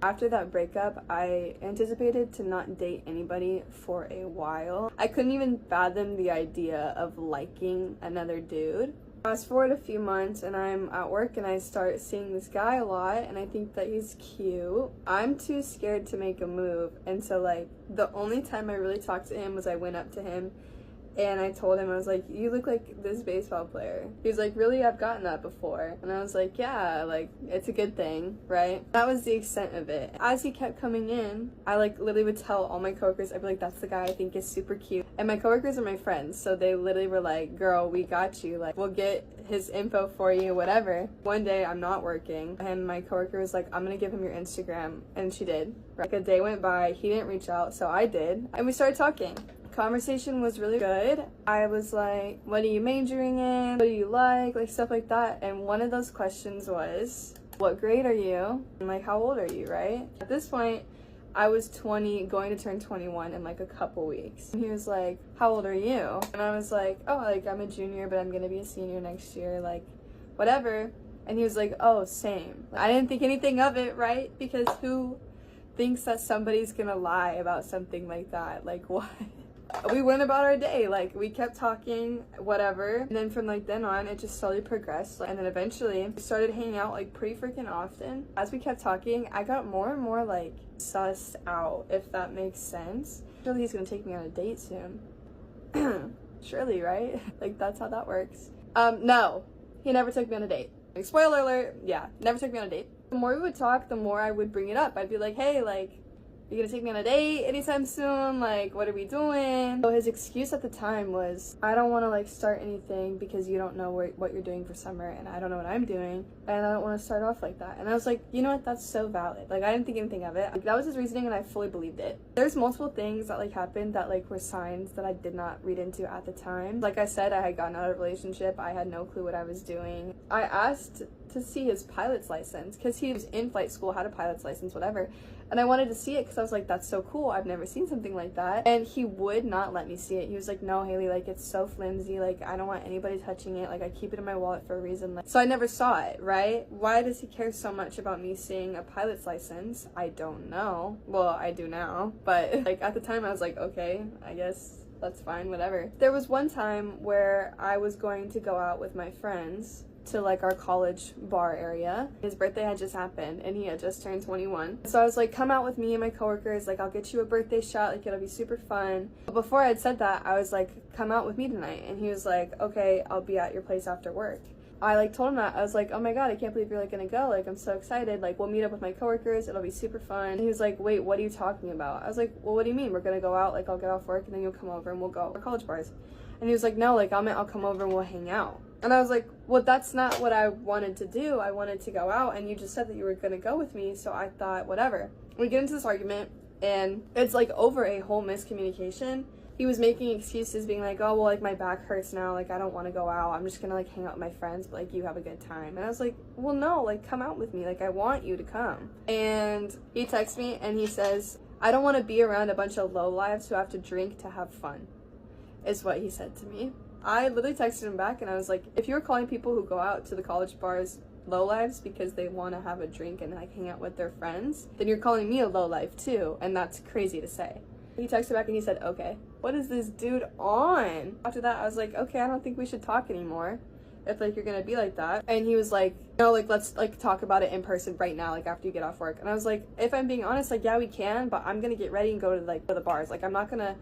after that breakup, I anticipated to not date anybody for a while. I couldn't even fathom the idea of liking another dude. Fast forward a few months and I'm at work and I start seeing this guy a lot and I think that he's cute. I'm too scared to make a move, and so like the only time I really talked to him was I went up to him and I told him, I was like, you look like this baseball player. He was like, really? I've gotten that before. And I was like, yeah, like, it's a good thing, right? That was the extent of it. As he kept coming in, I like literally would tell all my coworkers, I'd be like, that's the guy I think is super cute. And my coworkers are my friends, so they literally were like, girl, we got you. Like, we'll get his info for you, whatever. One day, I'm not working, and my coworker was like, I'm gonna give him your Instagram. And she did. Like, a day went by, he didn't reach out, so I did. And we started talking. Conversation was really good. I was like, what are you majoring in? What do you like stuff like that. And one of those questions was, what grade are you? And like, how old are you, right? At this point, I was 20, going to turn 21 in like a couple weeks. And he was like, how old are you? And I was like, oh, like I'm a junior, but I'm gonna be a senior next year, like whatever. And he was like, oh, same. I didn't think anything of it, right? Because who thinks that somebody's gonna lie about something like that? Like, what? We went about our day, like we kept talking, whatever, and then from like then on it just slowly progressed, and then eventually we started hanging out like pretty freaking often. As we kept talking, I got more and more like sussed out, if that makes sense. Surely he's gonna take me on a date soon. Surely, right? Like that's how that works. No, he never took me on a date. Like, spoiler alert, yeah, never took me on a date. The more we would talk, the more I would bring it up. I'd be like, hey, like, you gonna take me on a date anytime soon? Like, what are we doing? So his excuse at the time was, I don't want to like start anything because you don't know what you're doing for summer, and I don't know what I'm doing, and I don't want to start off like that. And I was like, you know what, that's so valid. Like, I didn't think anything of it. Like, that was his reasoning and I fully believed it. There's multiple things that like happened that like were signs that I did not read into at the time. Like I said, I had gotten out of a relationship. I had no clue what I was doing. I asked to see his pilot's license because he was in flight school, had a pilot's license, whatever. And I wanted to see it because I was like, that's so cool. I've never seen something like that. And he would not let me see it. He was like, no, Haley, like, it's so flimsy. Like, I don't want anybody touching it. Like, I keep it in my wallet for a reason. Like, so I never saw it, right? Why does he care so much about me seeing a pilot's license? I don't know. Well, I do now. But, like, at the time, I was like, okay, I guess that's fine, whatever. There was one time where I was going to go out with my friends to like our college bar area. His birthday had just happened and he had just turned 21. So I was like, come out with me and my coworkers, like I'll get you a birthday shot, like it'll be super fun. But before I had said that, I was like, come out with me tonight. And he was like, okay, I'll be at your place after work. I like told him that. I was like, oh my god, I can't believe you're like gonna go. Like, I'm so excited. Like, we'll meet up with my coworkers. It'll be super fun. And he was like, wait, what are you talking about? I was like, well, what do you mean? We're gonna go out. Like, I'll get off work and then you'll come over and we'll go to our college bars. And he was like, no, like I'll come over and we'll hang out. And I was like, well, that's not what I wanted to do. I wanted to go out and you just said that you were gonna go with me. So I thought, whatever. We get into this argument and it's like over a whole miscommunication. He was making excuses being like, oh, well, like my back hurts now. Like, I don't want to go out. I'm just gonna like hang out with my friends, but like you have a good time. And I was like, well, no, like come out with me. Like, I want you to come. And he texts me and he says, I don't want to be around a bunch of lowlives who have to drink to have fun, is what he said to me. I literally texted him back and I was like, if you're calling people who go out to the college bars lowlives because they want to have a drink and like hang out with their friends, then you're calling me a lowlife too, and that's crazy to say. He texted back and he said, okay, what is this dude on? After that, I was like, okay, I don't think we should talk anymore if like you're gonna be like that. And he was like, no, like let's like talk about it in person right now, like after you get off work. And I was like, if I'm being honest, like yeah, we can, but I'm gonna get ready and go to like the bars. Like I'm not gonna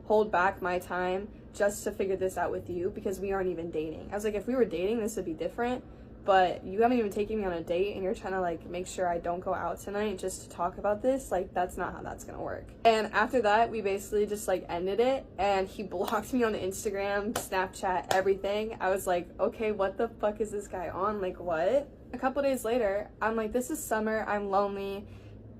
hold back my time just to figure this out with you because we aren't even dating. I was like, if we were dating, this would be different, but you haven't even taken me on a date and you're trying to like make sure I don't go out tonight just to talk about this. Like, that's not how that's gonna work. And after that, we basically just like ended it and he blocked me on Instagram, Snapchat, everything. I was like, okay, what the fuck is this guy on? Like, what? A couple days later, I'm like, this is summer, I'm lonely.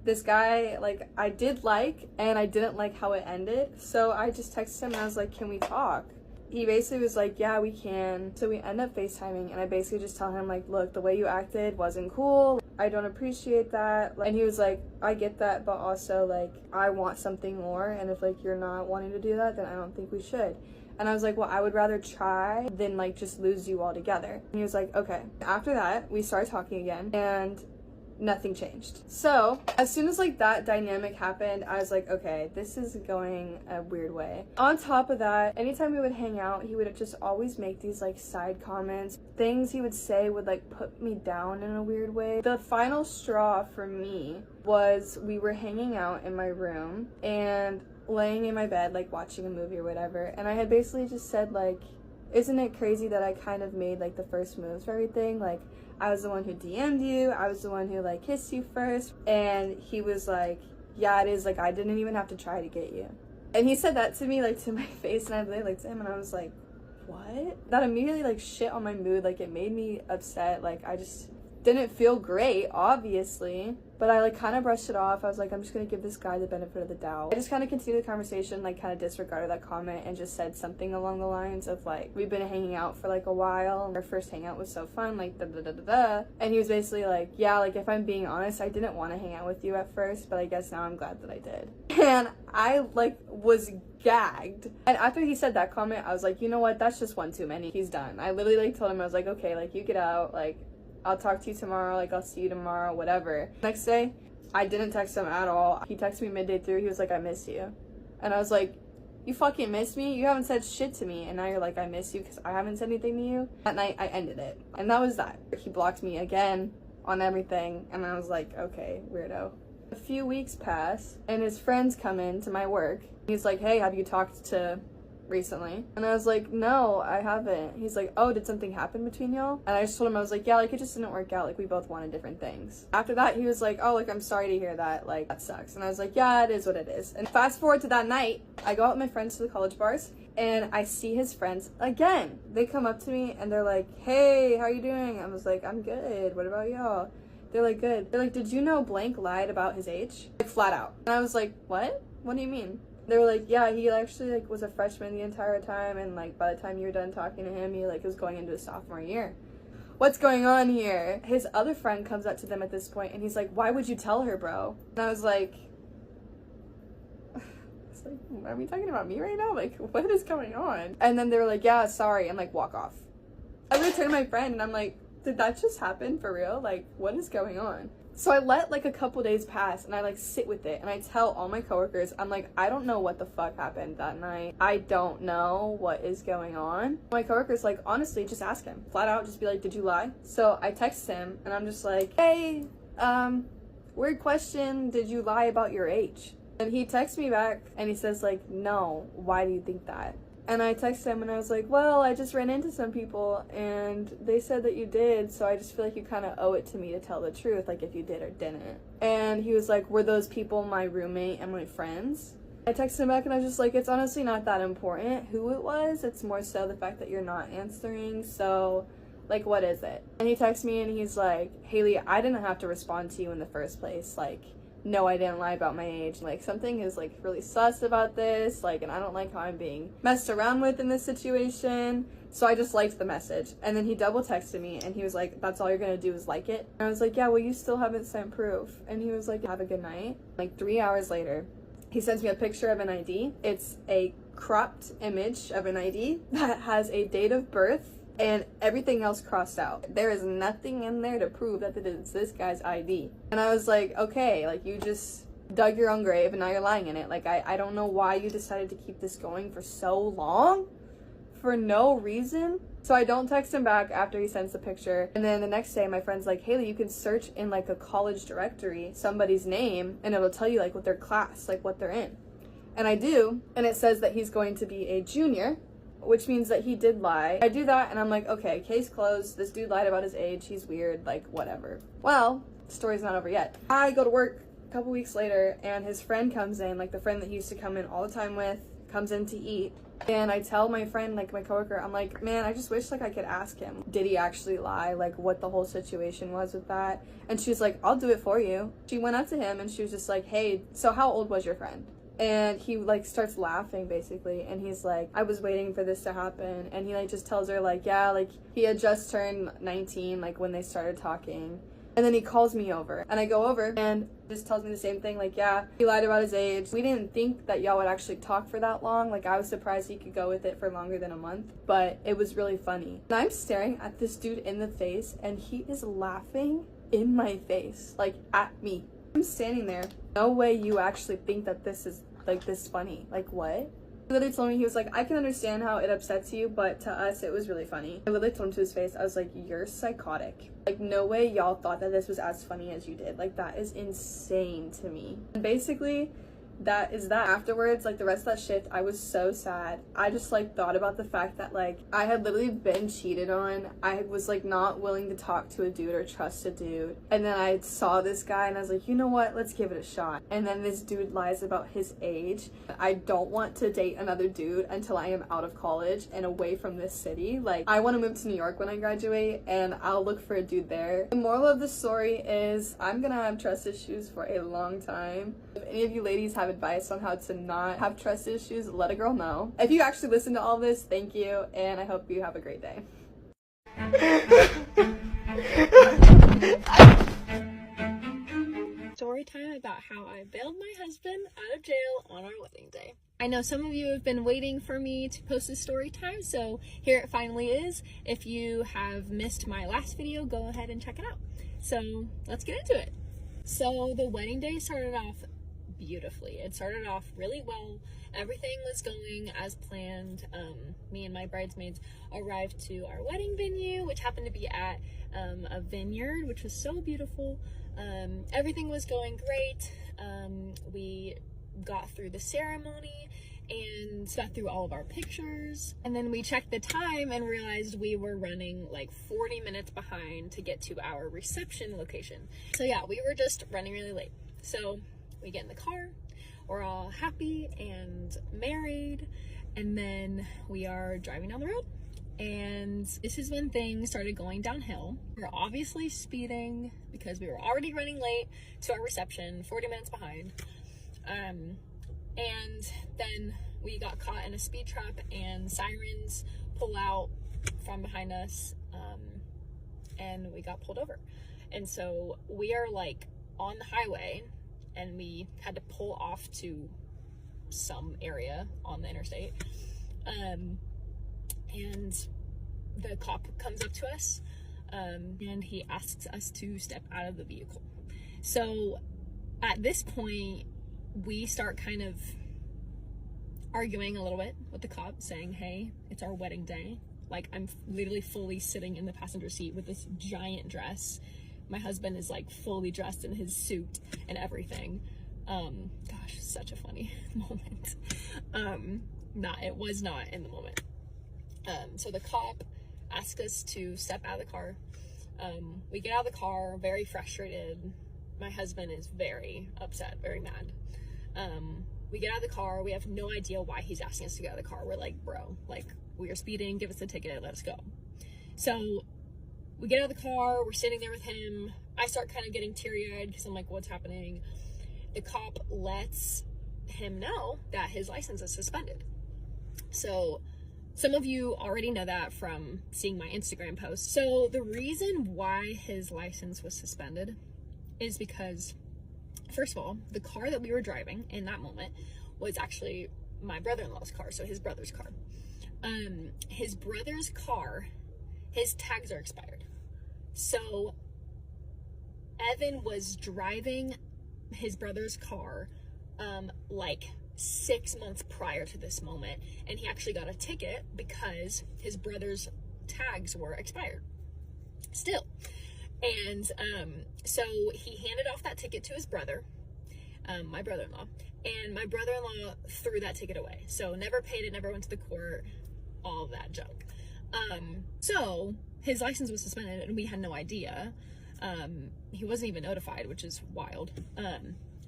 This guy, like, I did like, and I didn't like how it ended. So I just texted him and I was like, can we talk? He basically was like, yeah, we can. So we end up FaceTiming and I basically just tell him like, look, the way you acted wasn't cool. I don't appreciate that. And he was like, I get that, but also like, I want something more. And if like, you're not wanting to do that, then I don't think we should. And I was like, well, I would rather try than like just lose you altogether. And he was like, okay. After that, we started talking again and nothing changed. So as soon as like that dynamic happened, I was like, okay, this is going a weird way. On top of that, anytime we would hang out, he would just always make these like side comments. Things he would say would like put me down in a weird way. The final straw for me was we were hanging out in my room and laying in my bed like watching a movie or whatever, and I had basically just said like, isn't it crazy that I kind of made like the first moves for everything? Like, I was the one who DM'd you, I was the one who like kissed you first. And he was like, yeah, it is, like I didn't even have to try to get you. And he said that to me like to my face, and I really looked at him and I was like, what? That immediately like shit on my mood. Like it made me upset. Like I just didn't feel great, obviously, but I like kind of brushed it off. I was like, I'm just gonna give this guy the benefit of the doubt. I just kind of continued the conversation, like kind of disregarded that comment and just said something along the lines of like, we've been hanging out for like a while, our first hangout was so fun, like da da da da da. And he was basically like, yeah, like if I'm being honest, I didn't want to hang out with you at first, but I guess now I'm glad that I did. And I like was gagged. And after he said that comment, I was like, you know what, that's just one too many. He's done. I literally like told him, I was like, okay, like you get out, like I'll talk to you tomorrow, like I'll see you tomorrow, whatever. Next day, I didn't text him at all. He texted me midday through, he was like, I miss you. And I was like, you fucking miss me? You haven't said shit to me, and now you're like, I miss you because I haven't said anything to you? That night, I ended it. And that was that. He blocked me again on everything, and I was like, okay, weirdo. A few weeks pass, and his friends come in to my work. He's like, hey, have you talked to recently? And I was like, no, I haven't. He's like, oh, did something happen between y'all? And I just told him, I was like, yeah, like it just didn't work out, like we both wanted different things. After that, he was like, oh, like I'm sorry to hear that, like that sucks. And I was like, yeah, it is what it is. And fast forward to that night, I go out with my friends to the college bars and I see his friends again. They come up to me and they're like, hey, how you doing? I was like, I'm good, what about y'all? They're like, good. They're like, did you know blank lied about his age? Like flat out. And I was like, what do you mean? They were like, yeah, he actually like was a freshman the entire time, and like by the time you were done talking to him, he like was going into his sophomore year. what's going on here? His other friend comes up to them at this point and he's like, why would you tell her, bro? And I was like, are we talking about me right now? Like, what is going on? And then they were like, yeah, sorry, and like walk off. I returned to my friend and I'm like, did that just happen for real? Like, what is going on? So I let like a couple days pass and I like sit with it and I tell all my coworkers, I'm like, I don't know what the fuck happened that night. I don't know what is going on. My coworkers like, honestly, just ask him. Flat out, just be like, did you lie? So I text him and I'm just like, hey, weird question, did you lie about your age? And he texts me back and he says like, no, why do you think that? And I texted him and I was like, well, I just ran into some people and they said that you did, so I just feel like you kind of owe it to me to tell the truth, like if you did or didn't. And he was like, were those people my roommate and my friends? I texted him back and I was just like, it's honestly not that important who it was, it's more so the fact that you're not answering, so like what is it? And he texts me and he's like, Haley, I didn't have to respond to you in the first place, like, no, I didn't lie about my age. Like, something is like really sus about this, like, and I don't like how I'm being messed around with in this situation. So I just liked the message. And then he double texted me and he was like, that's all you're gonna do is like it? And I was like, yeah, well, you still haven't sent proof. And he was like, have a good night. Like 3 hours later, he sends me a picture of an ID. It's a cropped image of an ID that has a date of birth and everything else crossed out. There is nothing in there to prove that it's this guy's ID. And I was like, okay, like you just dug your own grave and now you're lying in it. Like I don't know why you decided to keep this going for so long for no reason. So I don't text him back after he sends the picture. And then the next day my friend's like, Haley, you can search in like a college directory somebody's name and it'll tell you like what their class, like what they're in. And I do, and it says that he's going to be a junior, which means that he did lie. I do that and I'm like, okay, case closed. This dude lied about his age. He's weird, like whatever. Well, the story's not over yet. I go to work a couple weeks later and his friend comes in, like the friend that he used to come in all the time with, comes in to eat. And I tell my friend, like my coworker, I'm like, man, I just wish like I could ask him, did he actually lie? Like what the whole situation was with that. And she's like, I'll do it for you. She went up to him and she was just like, hey, so how old was your friend? And he like starts laughing basically and he's like, I was waiting for this to happen. And he like just tells her like, yeah, like he had just turned 19 like when they started talking. And then he calls me over and I go over and just tells me the same thing, like, yeah, he lied about his age. We didn't think that y'all would actually talk for that long. Like I was surprised he could go with it for longer than a month, but it was really funny. And I'm staring at this dude in the face and he is laughing in my face, like at me. I'm standing there. No way you actually think that this is like this funny. Like what? He literally told me, he was like, I can understand how it upsets you, but to us it was really funny. I literally told him to his face, I was like, you're psychotic. Like no way y'all thought that this was as funny as you did. Like that is insane to me. And basically that is that. Afterwards, like the rest of that shift, I was so sad. I just like thought about the fact that like I had literally been cheated on. I was like not willing to talk to a dude or trust a dude. And then I saw this guy and I was like, you know what? Let's give it a shot. And then this dude lies about his age. I don't want to date another dude until I am out of college and away from this city. Like I want to move to New York when I graduate and I'll look for a dude there. The moral of the story is I'm gonna have trust issues for a long time. If any of you ladies have advice on how to not have trust issues, let a girl know. If you actually listen to all this, thank you, and I hope you have a great day. Story time about how I bailed my husband out of jail on our wedding day. I know some of you have been waiting for me to post this story time, so here it finally is. If you have missed my last video, go ahead and check it out. So let's get into it. So the wedding day started off beautifully. It started off really well. Everything was going as planned. Me and my bridesmaids arrived to our wedding venue, which happened to be at a vineyard, which was so beautiful. Everything was going great. We got through the ceremony and got through all of our pictures, and then we checked the time and realized we were running like 40 minutes behind to get to our reception location. So yeah, we were just running really late. So we get in the car, we're all happy and married, and then we are driving down the road. And this is when things started going downhill. We were obviously speeding because we were already running late to our reception, 40 minutes behind. And then we got caught in a speed trap and sirens pull out from behind us. and we got pulled over. And so we are like on the highway, and we had to pull off to some area on the interstate. And the cop comes up to us, and he asks us to step out of the vehicle. So at this point, we start kind of arguing a little bit with the cop, saying, hey, it's our wedding day. Like, I'm literally fully sitting in the passenger seat with this giant dress. My husband is like fully dressed in his suit and everything. Gosh, such a funny moment. It was not in the moment. So the cop asked us to step out of the car. We get out of the car, very frustrated. My husband is very upset, very mad. We get out of the car. We have no idea why he's asking us to get out of the car. We're like, bro, like, we are speeding. Give us a ticket. Let us go. So we get out of the car. We're sitting there with him. I start kind of getting teary-eyed because I'm like, what's happening? The cop lets him know that his license is suspended. So some of you already know that from seeing my Instagram post. So the reason why his license was suspended is because, first of all, the car that we were driving in that moment was actually my brother-in-law's car, so his brother's car. His brother's car, his tags are expired. So Evan was driving his brother's car like 6 months prior to this moment, and he actually got a ticket because his brother's tags were expired still. And so he handed off that ticket to his brother, my brother-in-law, and my brother-in-law threw that ticket away. So never paid it, never went to the court, all of that junk. So his license was suspended and we had no idea. He wasn't even notified, which is wild.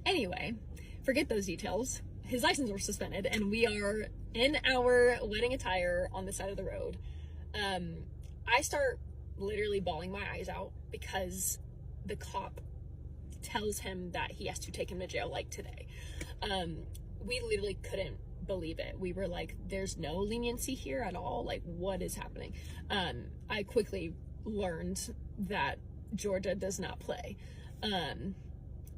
Anyway, forget those details. His license was suspended and we are in our wedding attire on the side of the road. I start literally bawling my eyes out because the cop tells him that he has to take him to jail like today. We literally couldn't believe it. We were like, there's no leniency here at all. Like, what is happening? I quickly learned that Georgia does not play.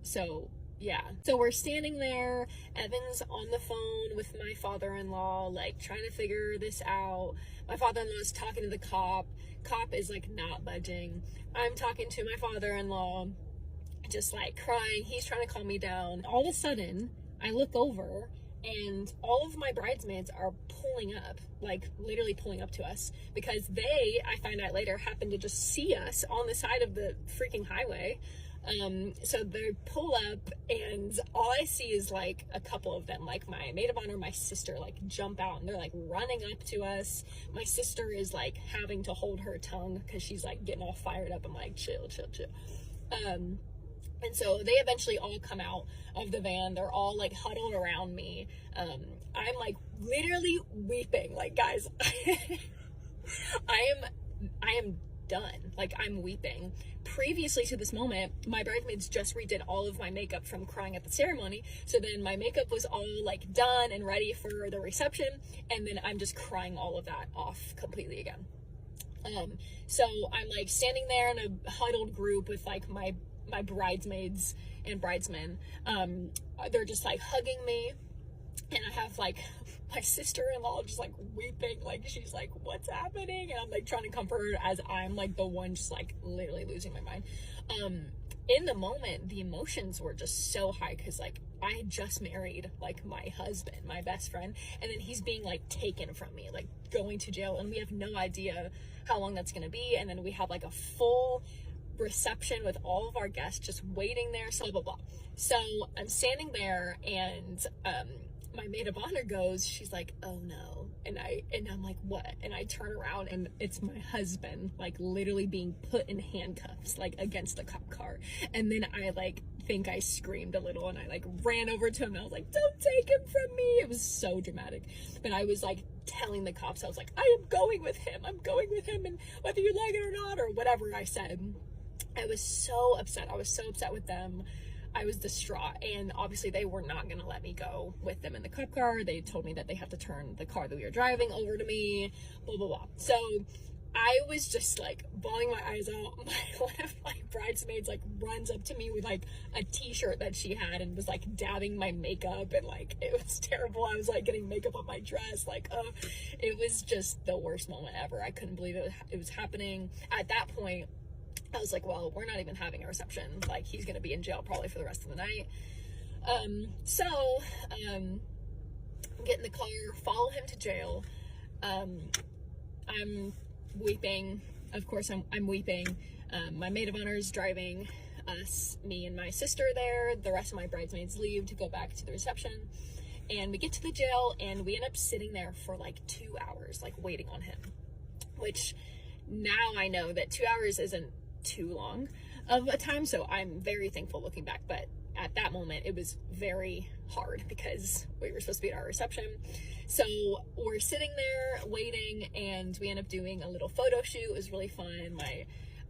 So yeah, so we're standing there. Evan's on the phone with my father-in-law, like trying to figure this out. My father-in-law is talking to the cop. Cop is like not budging. I'm talking to my father-in-law, just like crying. He's trying to calm me down. All of a sudden, I look over and all of my bridesmaids are pulling up, like literally pulling up to us, because they, I find out later, happened to just see us on the side of the freaking highway. So they pull up and all I see is like a couple of them, like my maid of honor, my sister, like jump out and they're like running up to us. My sister is like having to hold her tongue because she's like getting all fired up. I'm like, chill. And so they eventually all come out of the van. They're all like huddled around me. I'm like literally weeping. Like, guys, I am done. Like, I'm weeping. Previously to this moment, my bridesmaids just redid all of my makeup from crying at the ceremony. So then my makeup was all like done and ready for the reception. And then I'm just crying all of that off completely again. So I'm like standing there in a huddled group with like my bridesmaids and bridesmen. They're just like hugging me, and I have like my sister-in-law just like weeping, like she's like, what's happening? And I'm like trying to comfort her as I'm like the one just like literally losing my mind. In the moment, the emotions were just so high because like I had just married like my husband, my best friend, and then he's being like taken from me, like going to jail, and we have no idea how long that's gonna be. And then we have like a full reception with all of our guests just waiting there, so blah blah blah. So I'm standing there and my maid of honor goes, she's like, oh no. And I'm like, what? And I turn around and it's my husband, like literally being put in handcuffs, like against the cop car. And then I like think I screamed a little and I like ran over to him and I was like, don't take him from me. It was so dramatic. But I was like telling the cops, I was like, I am going with him. I'm going with him, and whether you like it or not, or whatever I said. I was so upset. I was so upset with them. I was distraught, and obviously they were not going to let me go with them in the cop car. They told me that they have to turn the car that we were driving over to me, blah, blah, blah. So I was just like bawling my eyes out. One of my bridesmaids like runs up to me with like a t-shirt that she had and was like dabbing my makeup, and like it was terrible. I was like getting makeup on my dress, like it was just the worst moment ever. I couldn't believe it was happening. At that point I was like, well, we're not even having a reception, like he's gonna be in jail probably for the rest of the night. Get in the car, follow him to jail. I'm weeping. Of course, I'm weeping. My maid of honor is driving us, me and my sister there. The rest of my bridesmaids leave to go back to the reception. And we get to the jail and we end up sitting there for like 2 hours, like waiting on him. Which now I know that 2 hours isn't too long of a time, so I'm very thankful looking back. But at that moment, it was very hard because we were supposed to be at our reception. So we're sitting there waiting, and we end up doing a little photo shoot. It was really fun.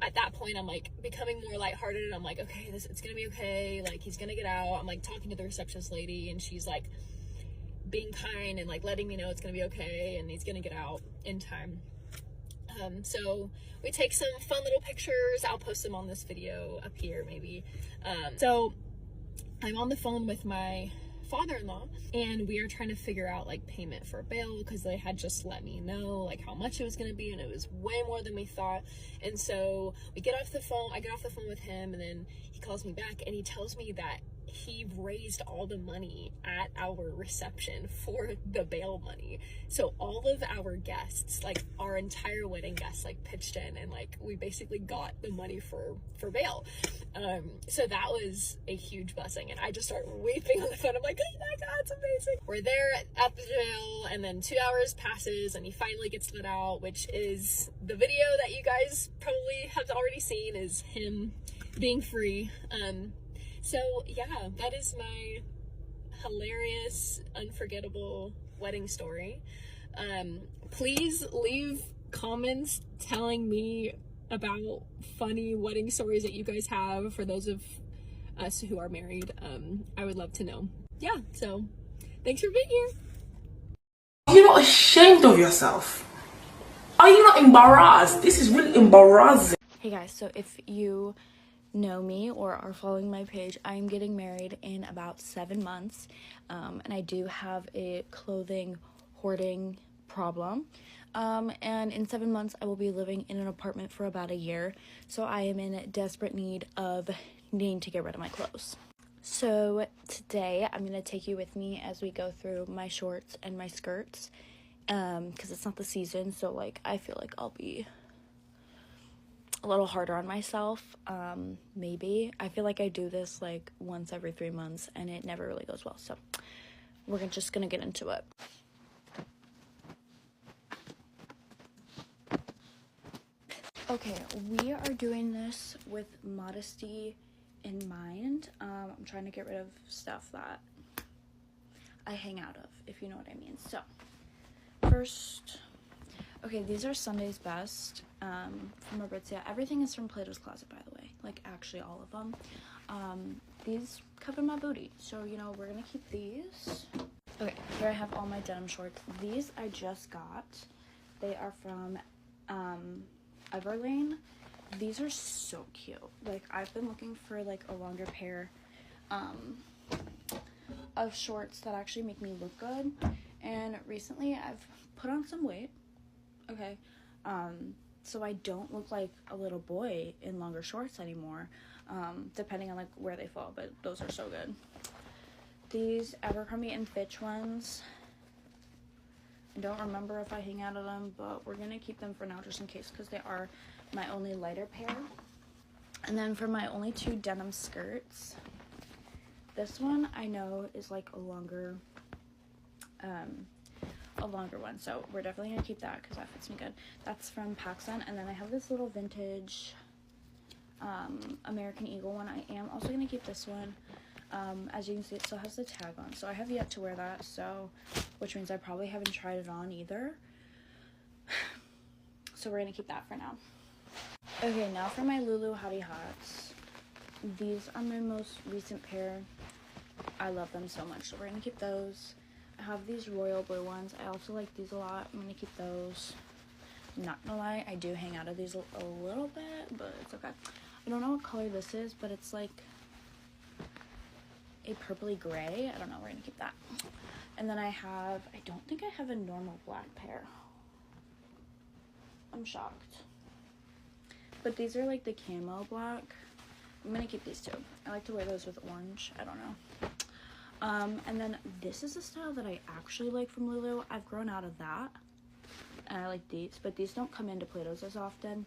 At that point, I'm like becoming more lighthearted. I'm like, okay, it's gonna be okay. Like, he's gonna get out. I'm like talking to the receptionist lady, and she's like being kind and like letting me know it's gonna be okay, and he's gonna get out in time. So we take some fun little pictures. I'll post them on this video up here maybe. So I'm on the phone with my father-in-law, and we are trying to figure out like payment for bail, because they had just let me know like how much it was going to be, and it was way more than we thought. And so we get off the phone, I get off the phone with him, and then he calls me back and he tells me that he raised all the money at our reception for the bail money. So all of our guests, like our entire wedding guests, like pitched in, and like we basically got the money for bail. So that was a huge blessing, and I just start weeping on the phone. I'm like, oh my god, it's amazing. We're there at the jail, and then 2 hours passes and he finally gets let out, which is the video that you guys probably have already seen, is him being free. So yeah, that is my hilarious, unforgettable wedding story. Please leave comments telling me about funny wedding stories that you guys have, for those of us who are married. I would love to know. Yeah, so thanks for being here. Are you not ashamed of yourself? Are you not embarrassed? This is really embarrassing. Hey guys, so if you know me or are following my page, I am getting married in about 7 months, and I do have a clothing hoarding problem, and in 7 months I will be living in an apartment for about a year, so I am in desperate need of needing to get rid of my clothes. So today I'm going to take you with me as we go through my shorts and my skirts, because it's not the season, so like I feel like I'll be a little harder on myself. Maybe. I feel like I do this like once every 3 months and it never really goes well, so we're just gonna get into it. Okay, we are doing this with modesty in mind. I'm trying to get rid of stuff that I hang out of, if you know what I mean. So first, okay, these are Sunday's Best, from Aritzia. Everything is from Plato's Closet, by the way. Like, actually all of them. These cover my booty, so, you know, we're gonna keep these. Okay, here I have all my denim shorts. These I just got. They are from, Everlane. These are so cute. Like, I've been looking for, like, a longer pair, of shorts that actually make me look good. And recently I've put on some weight. Okay, so I don't look like a little boy in longer shorts anymore, depending on like where they fall, but those are so good. These Abercrombie & Fitch ones, I don't remember if I hang out of them, but we're gonna keep them for now just in case, because they are my only lighter pair. And then for my only 2 denim skirts, this one I know is like a longer one, so we're definitely gonna keep that because that fits me good. That's from PacSun. And then I have this little vintage American Eagle one. I am also gonna keep this one. As you can see, it still has the tag on, so I have yet to wear that, so which means I probably haven't tried it on either. So we're gonna keep that for now. Okay, now for my Lulu Hottie Hots. These are my most recent pair. I love them so much, so we're gonna keep those. I have these royal blue ones. I also like these a lot. I'm gonna keep those. Not gonna lie, I do hang out of these a little bit, but it's okay. I don't know what color this is, but it's like a purpley gray. I don't know, we're gonna keep that. And then I don't think I have a normal black pair. I'm shocked. But these are like the camo black. I'm gonna keep these too. I like to wear those with orange. I don't know. And then this is a style that I actually like from Lulu. I've grown out of that. And I like these, but these don't come into Plato's as often.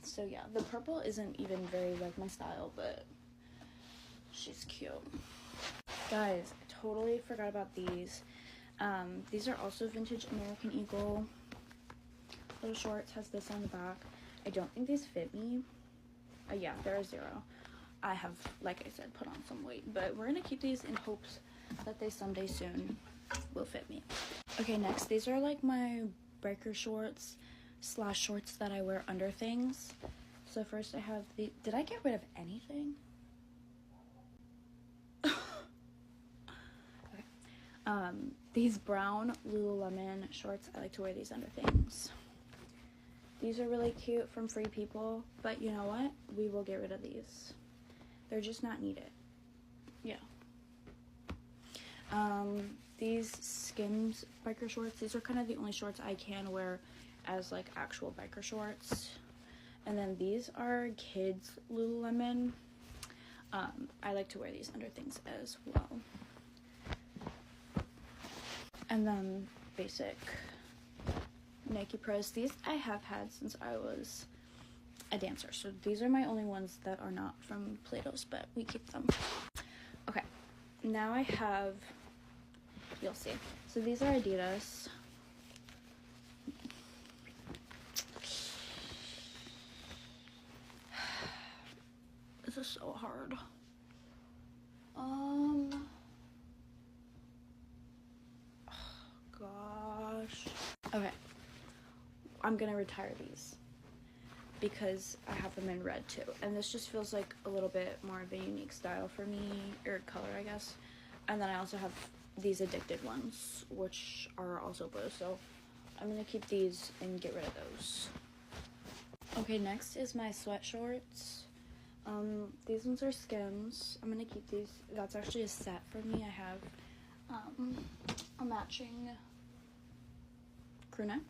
So yeah, the purple isn't even very like my style, but she's cute. Guys, I totally forgot about these. These are also vintage American Eagle little shorts. Has this on the back. I don't think these fit me. Yeah, they're a 0. I have, like I said, put on some weight, but we're gonna keep these in hopes that they someday soon will fit me. Okay, next, these are like my biker shorts / shorts that I wear under things. So first I have the, did I get rid of anything? Okay. These brown Lululemon shorts. I like to wear these under things. These are really cute from Free People, but you know what? We will get rid of these. They're just not needed. Yeah. These Skims biker shorts. These are kind of the only shorts I can wear as like actual biker shorts. And then these are kids Lululemon. I like to wear these under things as well. And then basic Nike Pros. These I have had since I was a dancer. So these are my only ones that are not from Plato's, but we keep them. Okay, now I have, you'll see. So these are Adidas. This is so hard. Gosh. Okay. I'm gonna retire these because I have them in red too. And this just feels like a little bit more of a unique style for me, or color, I guess. And then I also have these Addicted ones, which are also blue. So I'm gonna keep these and get rid of those. Okay, next is my sweat shorts. These ones are Skims. I'm gonna keep these. That's actually a set for me. I have a matching crew neck.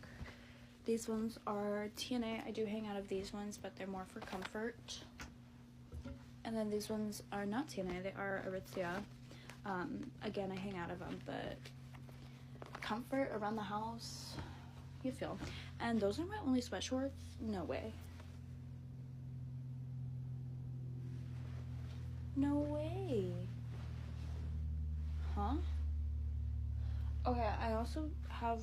These ones are TNA. I do hang out of these ones, but they're more for comfort. And then these ones are not TNA. They are Aritzia. Again, I hang out of them, but comfort around the house, you feel. And those are my only sweat shorts. No way. No way. Huh? Okay, I also have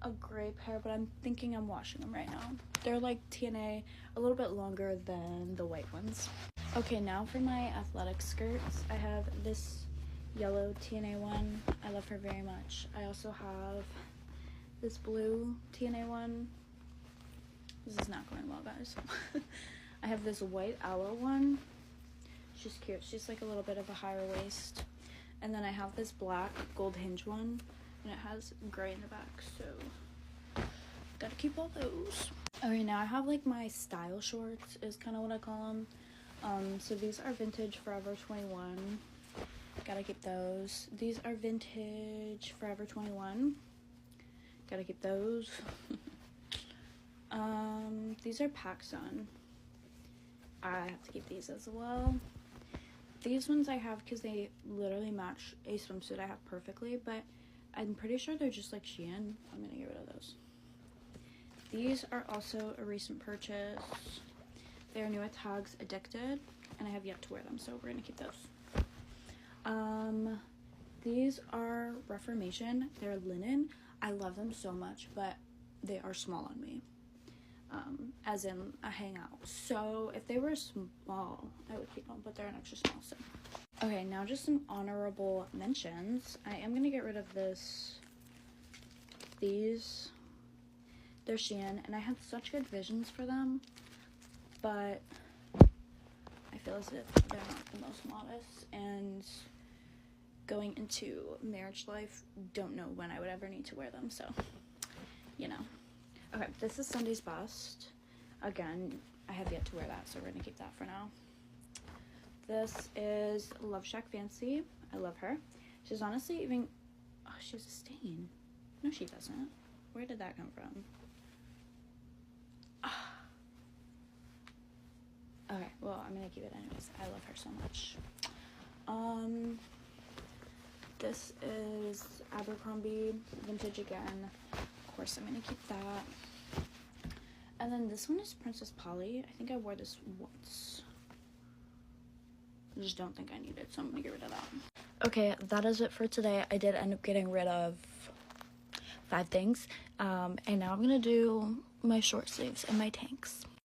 a gray pair, but I'm thinking I'm washing them right now. They're like TNA, a little bit longer than the white ones. Okay, now for my athletic skirts. I have this yellow TNA one. I love her very much. I also have this blue TNA one. This is not going well, guys. I have this white aloe one. She's cute. She's like a little bit of a higher waist. And then I have this black gold hinge one, and it has gray in the back, so gotta keep all those. Okay, now I have like my style shorts is kind of what I call them. So these are vintage Forever 21. Gotta keep those. These are vintage Forever 21. Gotta keep those. These are PacSun. I have to keep these as well. These ones I have because they literally match a swimsuit I have perfectly, but I'm pretty sure they're just like Shein. I'm gonna get rid of those. These are also a recent purchase. They're new at Tags Addicted, and I have yet to wear them, so we're gonna keep those. These are Reformation. They're linen. I love them so much, but they are small on me. As in a hangout. So if they were small, I would keep them, but they're an extra small, so. Okay, now just some honorable mentions. I am gonna get rid of these. They're Shein, and I had such good visions for them, but I feel as if they're not the most modest and going into marriage life, don't know when I would ever need to wear them, so, you know. Okay, this is Sunday's bust. Again, I have yet to wear that, so we're gonna keep that for now. This is Love Shack Fancy. I love her. She's honestly even, oh, she has a stain. No, she doesn't. Where did that come from? Okay, well, I'm gonna keep it anyways. I love her so much. This is Abercrombie vintage again. Of course, I'm gonna keep that. And then this one is Princess Polly. I think I wore this once. I just don't think I need it, so I'm gonna get rid of that. Okay, that is it for today. I did end up getting rid of 5 things. And now I'm gonna do my short sleeves and my tanks.